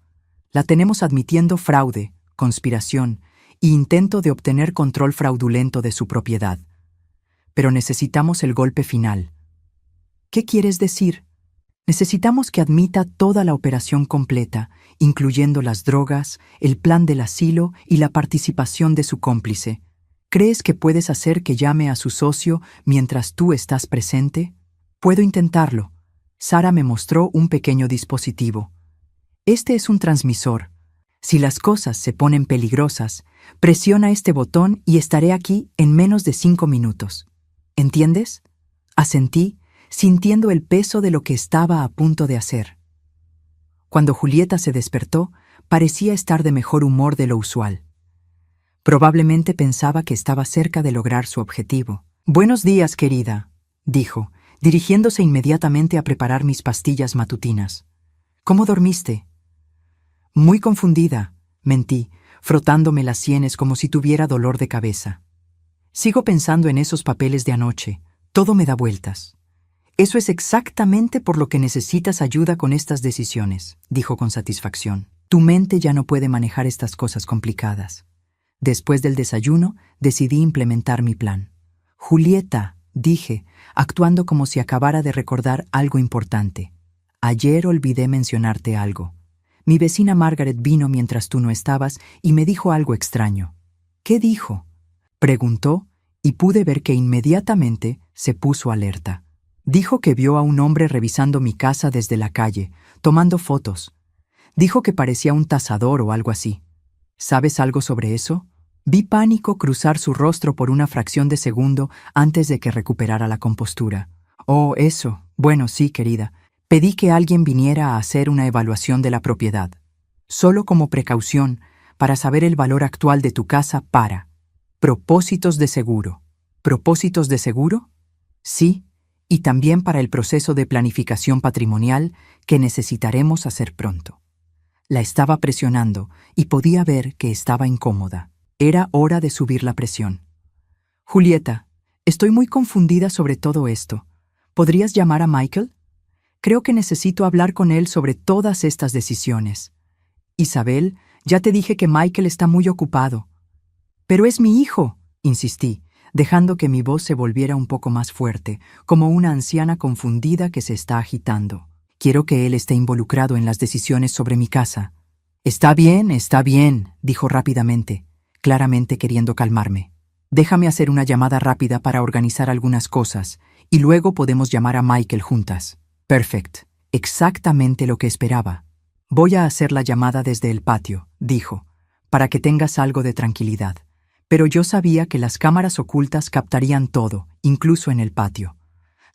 La tenemos admitiendo fraude, conspiración e intento de obtener control fraudulento de su propiedad. Pero necesitamos el golpe final. ¿Qué quieres decir? Necesitamos que admita toda la operación completa, incluyendo las drogas, el plan del asilo y la participación de su cómplice. ¿Crees que puedes hacer que llame a su socio mientras tú estás presente? Puedo intentarlo. Sarah me mostró un pequeño dispositivo. Este es un transmisor. Si las cosas se ponen peligrosas, presiona este botón y estaré aquí en menos de 5 minutos. ¿Entiendes? Asentí, sintiendo el peso de lo que estaba a punto de hacer. Cuando Julieta se despertó, parecía estar de mejor humor de lo usual. Probablemente pensaba que estaba cerca de lograr su objetivo. «Buenos días, querida», dijo, dirigiéndose inmediatamente a preparar mis pastillas matutinas. «¿Cómo dormiste?» «Muy confundida», mentí, frotándome las sienes como si tuviera dolor de cabeza. «Sigo pensando en esos papeles de anoche. Todo me da vueltas». «Eso es exactamente por lo que necesitas ayuda con estas decisiones», dijo con satisfacción. «Tu mente ya no puede manejar estas cosas complicadas». Después del desayuno, decidí implementar mi plan. «Julieta», dije, actuando como si acabara de recordar algo importante. «Ayer olvidé mencionarte algo. Mi vecina Margaret vino mientras tú no estabas y me dijo algo extraño». «¿Qué dijo?», preguntó, y pude ver que inmediatamente se puso alerta. Dijo que vio a un hombre revisando mi casa desde la calle, tomando fotos. Dijo que parecía un tasador o algo así. ¿Sabes algo sobre eso? Vi pánico cruzar su rostro por una fracción de segundo antes de que recuperara la compostura. «Oh, eso. Bueno, sí, querida. Pedí que alguien viniera a hacer una evaluación de la propiedad. Solo como precaución, para saber el valor actual de tu casa para propósitos de seguro». «¿Propósitos de seguro?» «Sí, y también para el proceso de planificación patrimonial que necesitaremos hacer pronto. La estaba presionando y podía ver que estaba incómoda. Era hora de subir la presión. Julieta, estoy muy confundida sobre todo esto. ¿Podrías llamar a Michael? Creo que necesito hablar con él sobre todas estas decisiones. Isabel, ya te dije que Michael está muy ocupado. Pero es mi hijo, insistí, dejando que mi voz se volviera un poco más fuerte, como una anciana confundida que se está agitando. Quiero que él esté involucrado en las decisiones sobre mi casa. Está bien, dijo rápidamente, claramente queriendo calmarme. Déjame hacer una llamada rápida para organizar algunas cosas, y luego podemos llamar a Michael juntas. Perfecto. Exactamente lo que esperaba. Voy a hacer la llamada desde el patio, dijo, para que tengas algo de tranquilidad. Pero yo sabía que las cámaras ocultas captarían todo, incluso en el patio.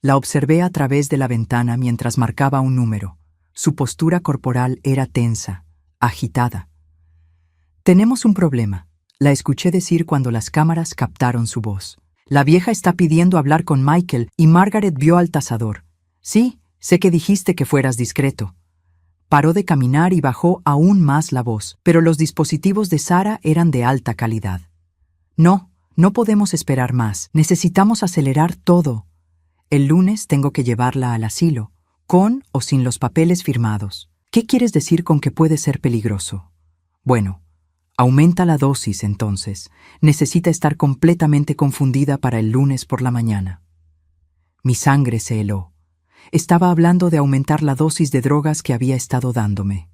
La observé a través de la ventana mientras marcaba un número. Su postura corporal era tensa, agitada. Tenemos un problema, la escuché decir cuando las cámaras captaron su voz. La vieja está pidiendo hablar con Michael y Margaret vio al tasador. Sí, sé que dijiste que fueras discreto. Paró de caminar y bajó aún más la voz, pero los dispositivos de Sara eran de alta calidad. No podemos esperar más. Necesitamos acelerar todo. El lunes tengo que llevarla al asilo, con o sin los papeles firmados. ¿Qué quieres decir con que puede ser peligroso? Bueno, aumenta la dosis entonces. Necesita estar completamente confundida para el lunes por la mañana. Mi sangre se heló. Estaba hablando de aumentar la dosis de drogas que había estado dándome.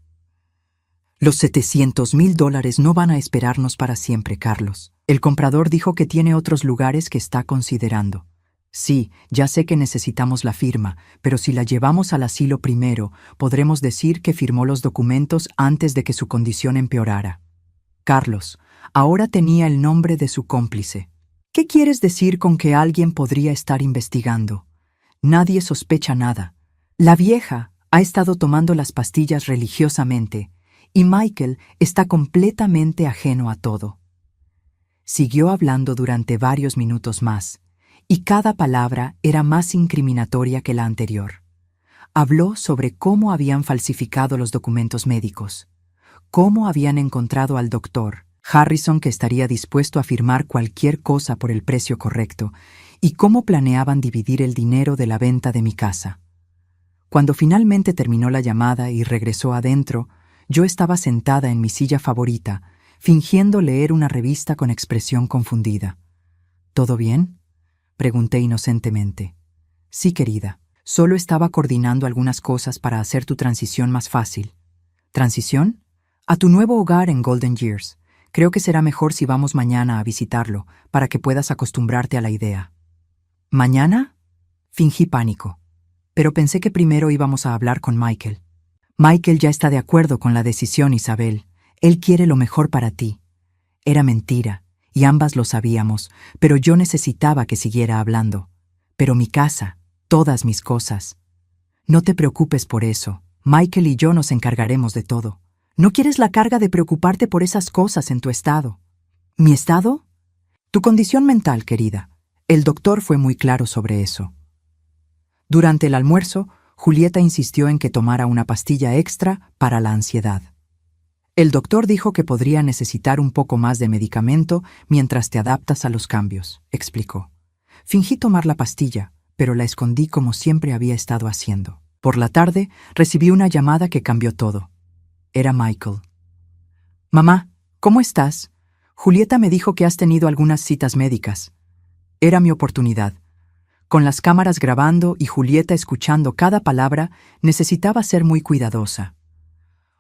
Los $700,000 no van a esperarnos para siempre, Carlos. El comprador dijo que tiene otros lugares que está considerando. Sí, ya sé que necesitamos la firma, pero si la llevamos al asilo primero, podremos decir que firmó los documentos antes de que su condición empeorara. Carlos, ahora tenía el nombre de su cómplice. ¿Qué quieres decir con que alguien podría estar investigando? Nadie sospecha nada. La vieja ha estado tomando las pastillas religiosamente, y Michael está completamente ajeno a todo. Siguió hablando durante varios minutos más, y cada palabra era más incriminatoria que la anterior. Habló sobre cómo habían falsificado los documentos médicos, cómo habían encontrado al doctor Harrison que estaría dispuesto a firmar cualquier cosa por el precio correcto, y cómo planeaban dividir el dinero de la venta de mi casa. Cuando finalmente terminó la llamada y regresó adentro, yo estaba sentada en mi silla favorita, fingiendo leer una revista con expresión confundida. ¿Todo bien?, pregunté inocentemente. Sí, querida. Solo estaba coordinando algunas cosas para hacer tu transición más fácil. ¿Transición? A tu nuevo hogar en Golden Years. Creo que será mejor si vamos mañana a visitarlo, para que puedas acostumbrarte a la idea. ¿Mañana? Fingí pánico. Pero pensé que primero íbamos a hablar con Michael. Michael ya está de acuerdo con la decisión, Isabel. Él quiere lo mejor para ti. Era mentira, y ambas lo sabíamos, pero yo necesitaba que siguiera hablando. Pero mi casa, todas mis cosas. No te preocupes por eso. Michael y yo nos encargaremos de todo. ¿No quieres la carga de preocuparte por esas cosas en tu estado? ¿Mi estado? Tu condición mental, querida. El doctor fue muy claro sobre eso. Durante el almuerzo, Julieta insistió en que tomara una pastilla extra para la ansiedad. El doctor dijo que podría necesitar un poco más de medicamento mientras te adaptas a los cambios, explicó. Fingí tomar la pastilla, pero la escondí como siempre había estado haciendo. Por la tarde, recibí una llamada que cambió todo. Era Michael. «Mamá, ¿cómo estás? Julieta me dijo que has tenido algunas citas médicas». Era mi oportunidad. Con las cámaras grabando y Julieta escuchando cada palabra, necesitaba ser muy cuidadosa.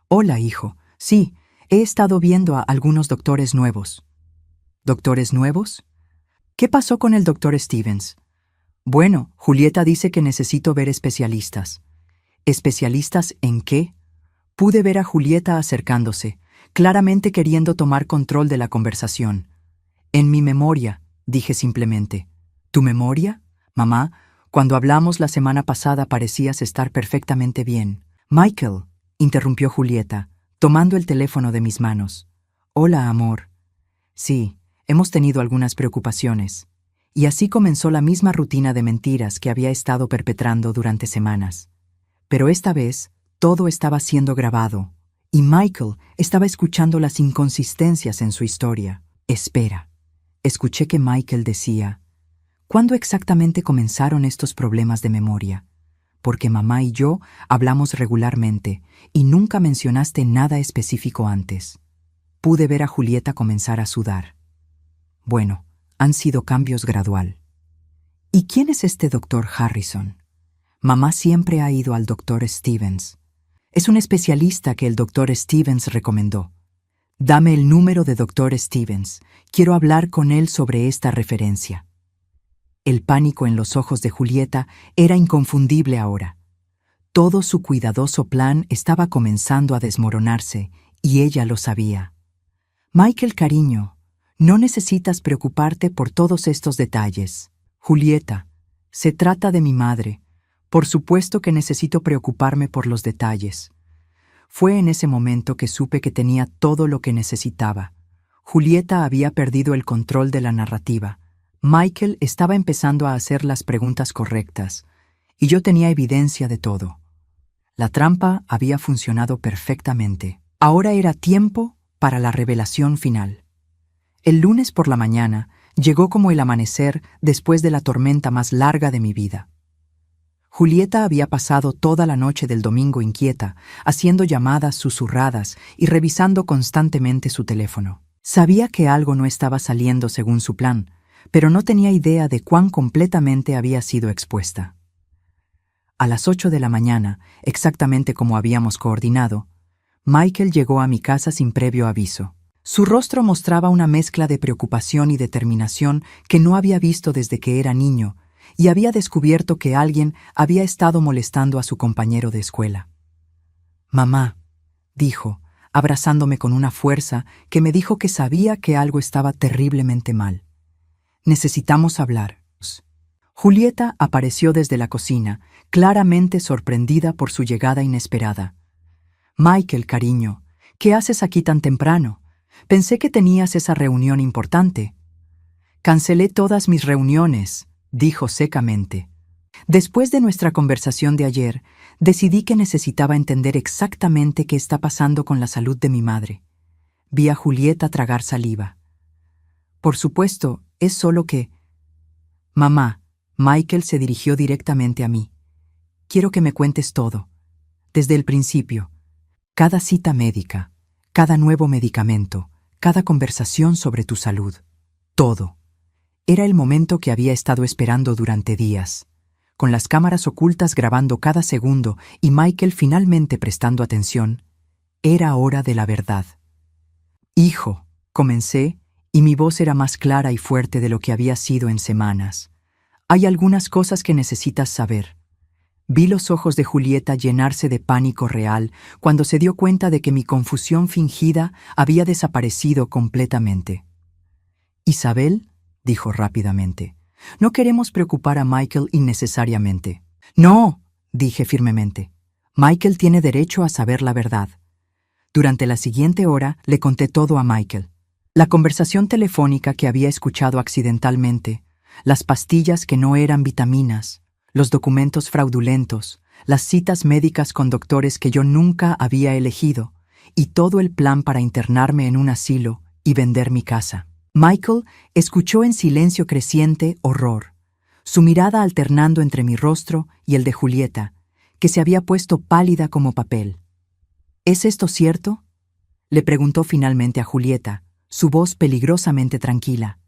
«Hola, hijo. Sí, he estado viendo a algunos doctores nuevos». ¿Doctores nuevos? ¿Qué pasó con el doctor Stevens? Bueno, Julieta dice que necesito ver especialistas. ¿Especialistas en qué? Pude ver a Julieta acercándose, claramente queriendo tomar control de la conversación. En mi memoria, dije simplemente. ¿Tu memoria? Mamá, cuando hablamos la semana pasada parecías estar perfectamente bien. Michael, interrumpió Julieta, tomando el teléfono de mis manos. Hola, amor. Sí, hemos tenido algunas preocupaciones. Y así comenzó la misma rutina de mentiras que había estado perpetrando durante semanas. Pero esta vez, todo estaba siendo grabado, y Michael estaba escuchando las inconsistencias en su historia. Espera, escuché que Michael decía, ¿cuándo exactamente comenzaron estos problemas de memoria? Porque mamá y yo hablamos regularmente y nunca mencionaste nada específico antes. Pude ver a Julieta comenzar a sudar. Bueno, han sido cambios gradual. ¿Y quién es este doctor Harrison? Mamá siempre ha ido al doctor Stevens. Es un especialista que el doctor Stevens recomendó. Dame el número de doctor Stevens. Quiero hablar con él sobre esta referencia. El pánico en los ojos de Julieta era inconfundible ahora. Todo su cuidadoso plan estaba comenzando a desmoronarse, y ella lo sabía. Michael, cariño, no necesitas preocuparte por todos estos detalles. Julieta, se trata de mi madre. Por supuesto que necesito preocuparme por los detalles. Fue en ese momento que supe que tenía todo lo que necesitaba. Julieta había perdido el control de la narrativa. Michael estaba empezando a hacer las preguntas correctas, y yo tenía evidencia de todo. La trampa había funcionado perfectamente. Ahora era tiempo para la revelación final. El lunes por la mañana llegó como el amanecer después de la tormenta más larga de mi vida. Julieta había pasado toda la noche del domingo inquieta, haciendo llamadas susurradas y revisando constantemente su teléfono. Sabía que algo no estaba saliendo según su plan, pero no tenía idea de cuán completamente había sido expuesta. A las 8 de la mañana, exactamente como habíamos coordinado, Michael llegó a mi casa sin previo aviso. Su rostro mostraba una mezcla de preocupación y determinación que no había visto desde que era niño, y había descubierto que alguien había estado molestando a su compañero de escuela. «Mamá», dijo, abrazándome con una fuerza que me dijo que sabía que algo estaba terriblemente mal. «Necesitamos hablar». Julieta apareció desde la cocina, claramente sorprendida por su llegada inesperada. «Michael, cariño, ¿qué haces aquí tan temprano? Pensé que tenías esa reunión importante». «Cancelé todas mis reuniones», dijo secamente. «Después de nuestra conversación de ayer, decidí que necesitaba entender exactamente qué está pasando con la salud de mi madre». Vi a Julieta tragar saliva. «Por supuesto, es solo que...» «Mamá», Michael se dirigió directamente a mí. «Quiero que me cuentes todo, desde el principio. Cada cita médica, cada nuevo medicamento, cada conversación sobre tu salud. Todo». Era el momento que había estado esperando durante días, con las cámaras ocultas grabando cada segundo y Michael finalmente prestando atención. Era hora de la verdad. «Hijo», comencé, y mi voz era más clara y fuerte de lo que había sido en semanas. «Hay algunas cosas que necesitas saber». Vi los ojos de Julieta llenarse de pánico real cuando se dio cuenta de que mi confusión fingida había desaparecido completamente. «Isabel», dijo rápidamente, «no queremos preocupar a Michael innecesariamente». «No», dije firmemente. «Michael tiene derecho a saber la verdad». Durante la siguiente hora le conté todo a Michael. La conversación telefónica que había escuchado accidentalmente, las pastillas que no eran vitaminas, los documentos fraudulentos, las citas médicas con doctores que yo nunca había elegido, y todo el plan para internarme en un asilo y vender mi casa. Michael escuchó en silencio creciente horror, su mirada alternando entre mi rostro y el de Julieta, que se había puesto pálida como papel. «¿Es esto cierto?», le preguntó finalmente a Julieta, su voz peligrosamente tranquila.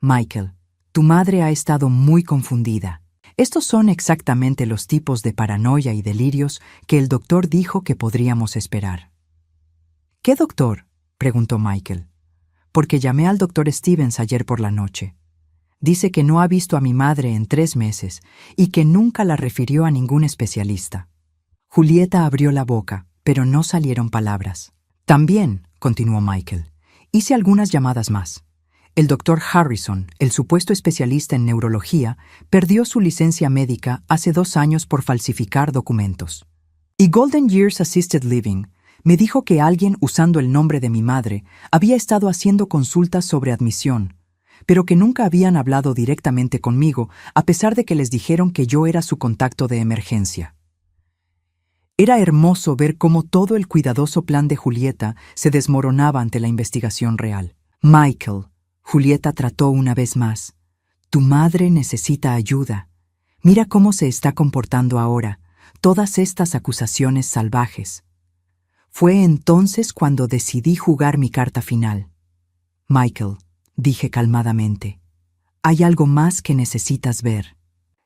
«Michael, tu madre ha estado muy confundida. Estos son exactamente los tipos de paranoia y delirios que el doctor dijo que podríamos esperar». «¿Qué doctor?», preguntó Michael. «Porque llamé al doctor Stevens ayer por la noche. Dice que no ha visto a mi madre en 3 meses y que nunca la refirió a ningún especialista». Julieta abrió la boca, pero no salieron palabras. «También», continuó Michael, «hice algunas llamadas más. El doctor Harrison, el supuesto especialista en neurología, perdió su licencia médica hace 2 años por falsificar documentos. Y Golden Years Assisted Living me dijo que alguien usando el nombre de mi madre había estado haciendo consultas sobre admisión, pero que nunca habían hablado directamente conmigo, a pesar de que les dijeron que yo era su contacto de emergencia. Era hermoso ver cómo todo el cuidadoso plan de Julieta se desmoronaba ante la investigación real. Michael, Julieta trató una vez más. Tu madre necesita ayuda. Mira cómo se está comportando ahora, todas estas acusaciones salvajes. Fue entonces cuando decidí jugar mi carta final. Michael, dije calmadamente, hay algo más que necesitas ver.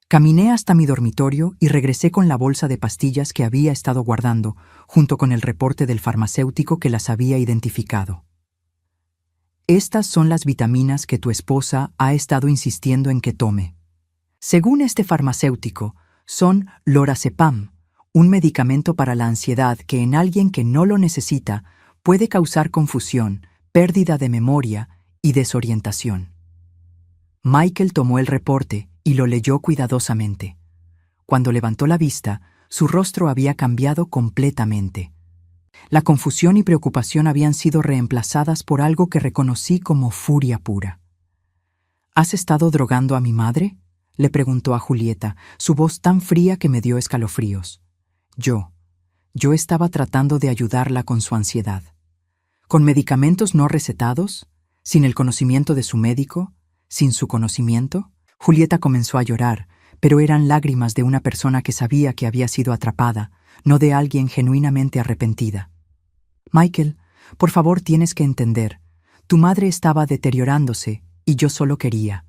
Caminé hasta mi dormitorio y regresé con la bolsa de pastillas que había estado guardando, junto con el reporte del farmacéutico que las había identificado. Estas son las vitaminas que tu esposa ha estado insistiendo en que tome. Según este farmacéutico, son lorazepam, un medicamento para la ansiedad que en alguien que no lo necesita puede causar confusión, pérdida de memoria y desorientación. Michael tomó el reporte y lo leyó cuidadosamente. Cuando levantó la vista, su rostro había cambiado completamente. La confusión y preocupación habían sido reemplazadas por algo que reconocí como furia pura. ¿Has estado drogando a mi madre?, le preguntó a Julieta, su voz tan fría que me dio escalofríos. Yo estaba tratando de ayudarla con su ansiedad. ¿Con medicamentos no recetados? ¿Sin el conocimiento de su médico? ¿Sin su conocimiento? Julieta comenzó a llorar, pero eran lágrimas de una persona que sabía que había sido atrapada, no de alguien genuinamente arrepentida. Michael, por favor, tienes que entender. Tu madre estaba deteriorándose y yo solo quería.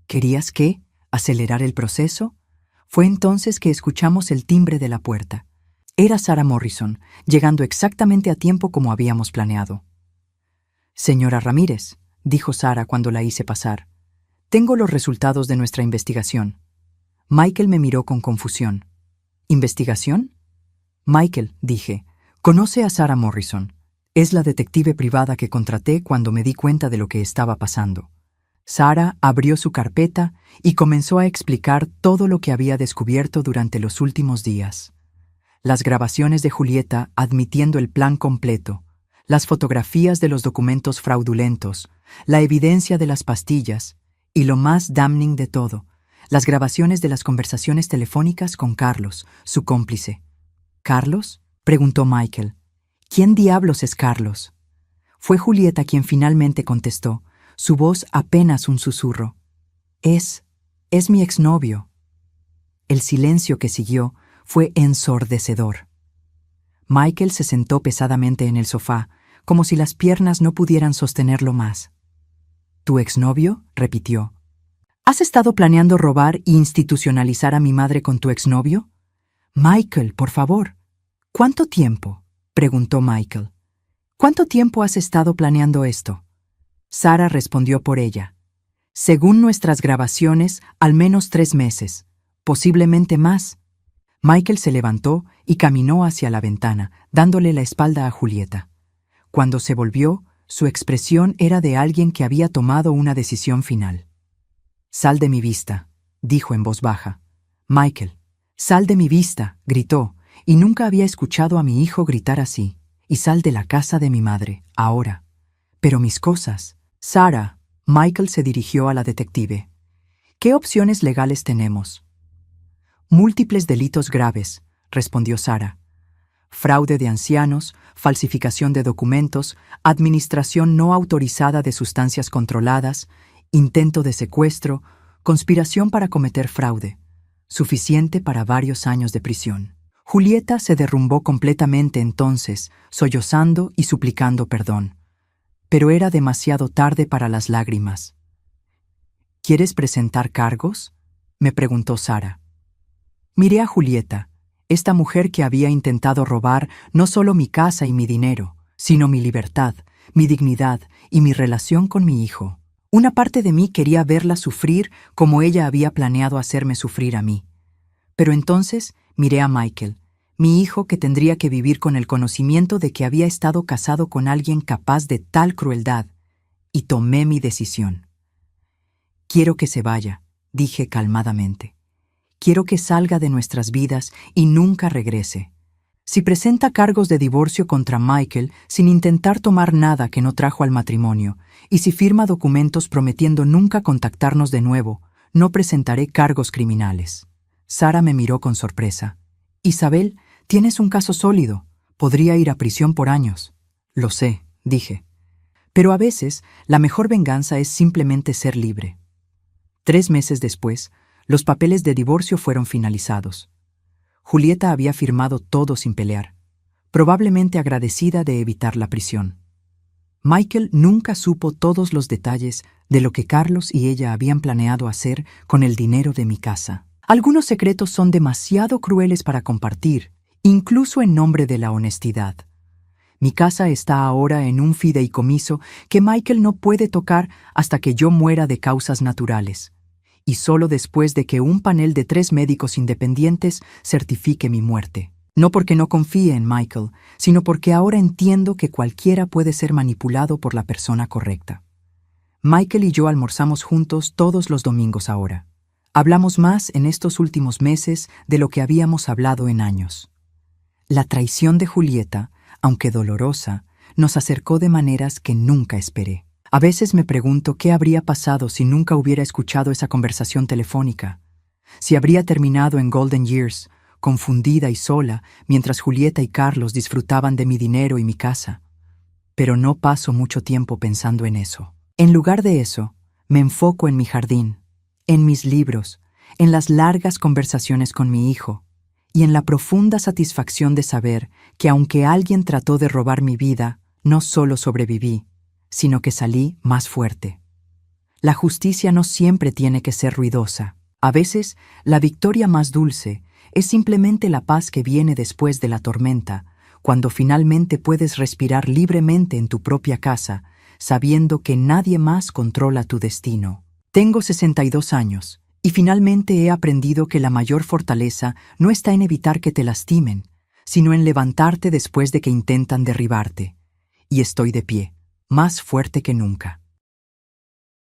¿Querías qué? ¿Acelerar el proceso? Fue entonces que escuchamos el timbre de la puerta. Era Sarah Morrison, llegando exactamente a tiempo como habíamos planeado. Señora Ramírez, dijo Sarah cuando la hice pasar. Tengo los resultados de nuestra investigación. Michael me miró con confusión. ¿Investigación? Michael, dije, conoce a Sarah Morrison. Es la detective privada que contraté cuando me di cuenta de lo que estaba pasando. Sarah abrió su carpeta y comenzó a explicar todo lo que había descubierto durante los últimos días. Las grabaciones de Julieta admitiendo el plan completo, las fotografías de los documentos fraudulentos, la evidencia de las pastillas y lo más damning de todo, las grabaciones de las conversaciones telefónicas con Carlos, su cómplice. ¿Carlos?, preguntó Michael. ¿Quién diablos es Carlos? Fue Julieta quien finalmente contestó, su voz apenas un susurro. Es mi exnovio. El silencio que siguió fue ensordecedor. Michael se sentó pesadamente en el sofá, como si las piernas no pudieran sostenerlo más. ¿Tu exnovio?, repitió. ¿Has estado planeando robar e institucionalizar a mi madre con tu exnovio? Michael, por favor. ¿Cuánto tiempo?, preguntó Michael. ¿Cuánto tiempo has estado planeando esto? Sarah respondió por ella. Según nuestras grabaciones, al menos 3 meses, posiblemente más. Michael se levantó y caminó hacia la ventana, dándole la espalda a Julieta. Cuando se volvió, su expresión era de alguien que había tomado una decisión final. «Sal de mi vista», dijo en voz baja. «Michael, sal de mi vista», gritó, y nunca había escuchado a mi hijo gritar así. «Y sal de la casa de mi madre, ahora». «Pero mis cosas». «Sarah», Michael se dirigió a la detective. «¿Qué opciones legales tenemos?» «Múltiples delitos graves», respondió Sarah. «Fraude de ancianos, falsificación de documentos, administración no autorizada de sustancias controladas, intento de secuestro, conspiración para cometer fraude. Suficiente para varios años de prisión». Julieta se derrumbó completamente entonces, sollozando y suplicando perdón. Pero era demasiado tarde para las lágrimas. «¿Quieres presentar cargos?», me preguntó Sarah. Miré a Julieta, esta mujer que había intentado robar no solo mi casa y mi dinero, sino mi libertad, mi dignidad y mi relación con mi hijo. Una parte de mí quería verla sufrir como ella había planeado hacerme sufrir a mí. Pero entonces miré a Michael, mi hijo que tendría que vivir con el conocimiento de que había estado casado con alguien capaz de tal crueldad, y tomé mi decisión. «Quiero que se vaya», dije calmadamente. «Quiero que salga de nuestras vidas y nunca regrese. Si presenta cargos de divorcio contra Michael sin intentar tomar nada que no trajo al matrimonio, y si firma documentos prometiendo nunca contactarnos de nuevo, no presentaré cargos criminales. Sara me miró con sorpresa. Isabel, tienes un caso sólido. Podría ir a prisión por años. Lo sé, dije. Pero a veces, la mejor venganza es simplemente ser libre. 3 meses después, los papeles de divorcio fueron finalizados. Julieta había firmado todo sin pelear, probablemente agradecida de evitar la prisión. Michael nunca supo todos los detalles de lo que Carlos y ella habían planeado hacer con el dinero de mi casa. Algunos secretos son demasiado crueles para compartir, incluso en nombre de la honestidad. Mi casa está ahora en un fideicomiso que Michael no puede tocar hasta que yo muera de causas naturales, y solo después de que un panel de 3 médicos independientes certifique mi muerte. No porque no confíe en Michael, sino porque ahora entiendo que cualquiera puede ser manipulado por la persona correcta. Michael y yo almorzamos juntos todos los domingos ahora. Hablamos más en estos últimos meses de lo que habíamos hablado en años. La traición de Julieta, aunque dolorosa, nos acercó de maneras que nunca esperé. A veces me pregunto qué habría pasado si nunca hubiera escuchado esa conversación telefónica. Si habría terminado en Golden Years, confundida y sola, mientras Julieta y Carlos disfrutaban de mi dinero y mi casa. Pero no paso mucho tiempo pensando en eso. En lugar de eso, me enfoco en mi jardín, en mis libros, en las largas conversaciones con mi hijo, y en la profunda satisfacción de saber que aunque alguien trató de robar mi vida, no solo sobreviví, sino que salí más fuerte. La justicia no siempre tiene que ser ruidosa. A veces, la victoria más dulce es simplemente la paz que viene después de la tormenta, cuando finalmente puedes respirar libremente en tu propia casa, sabiendo que nadie más controla tu destino. Tengo 62 años, y finalmente he aprendido que la mayor fortaleza no está en evitar que te lastimen, sino en levantarte después de que intentan derribarte. Y estoy de pie, más fuerte que nunca.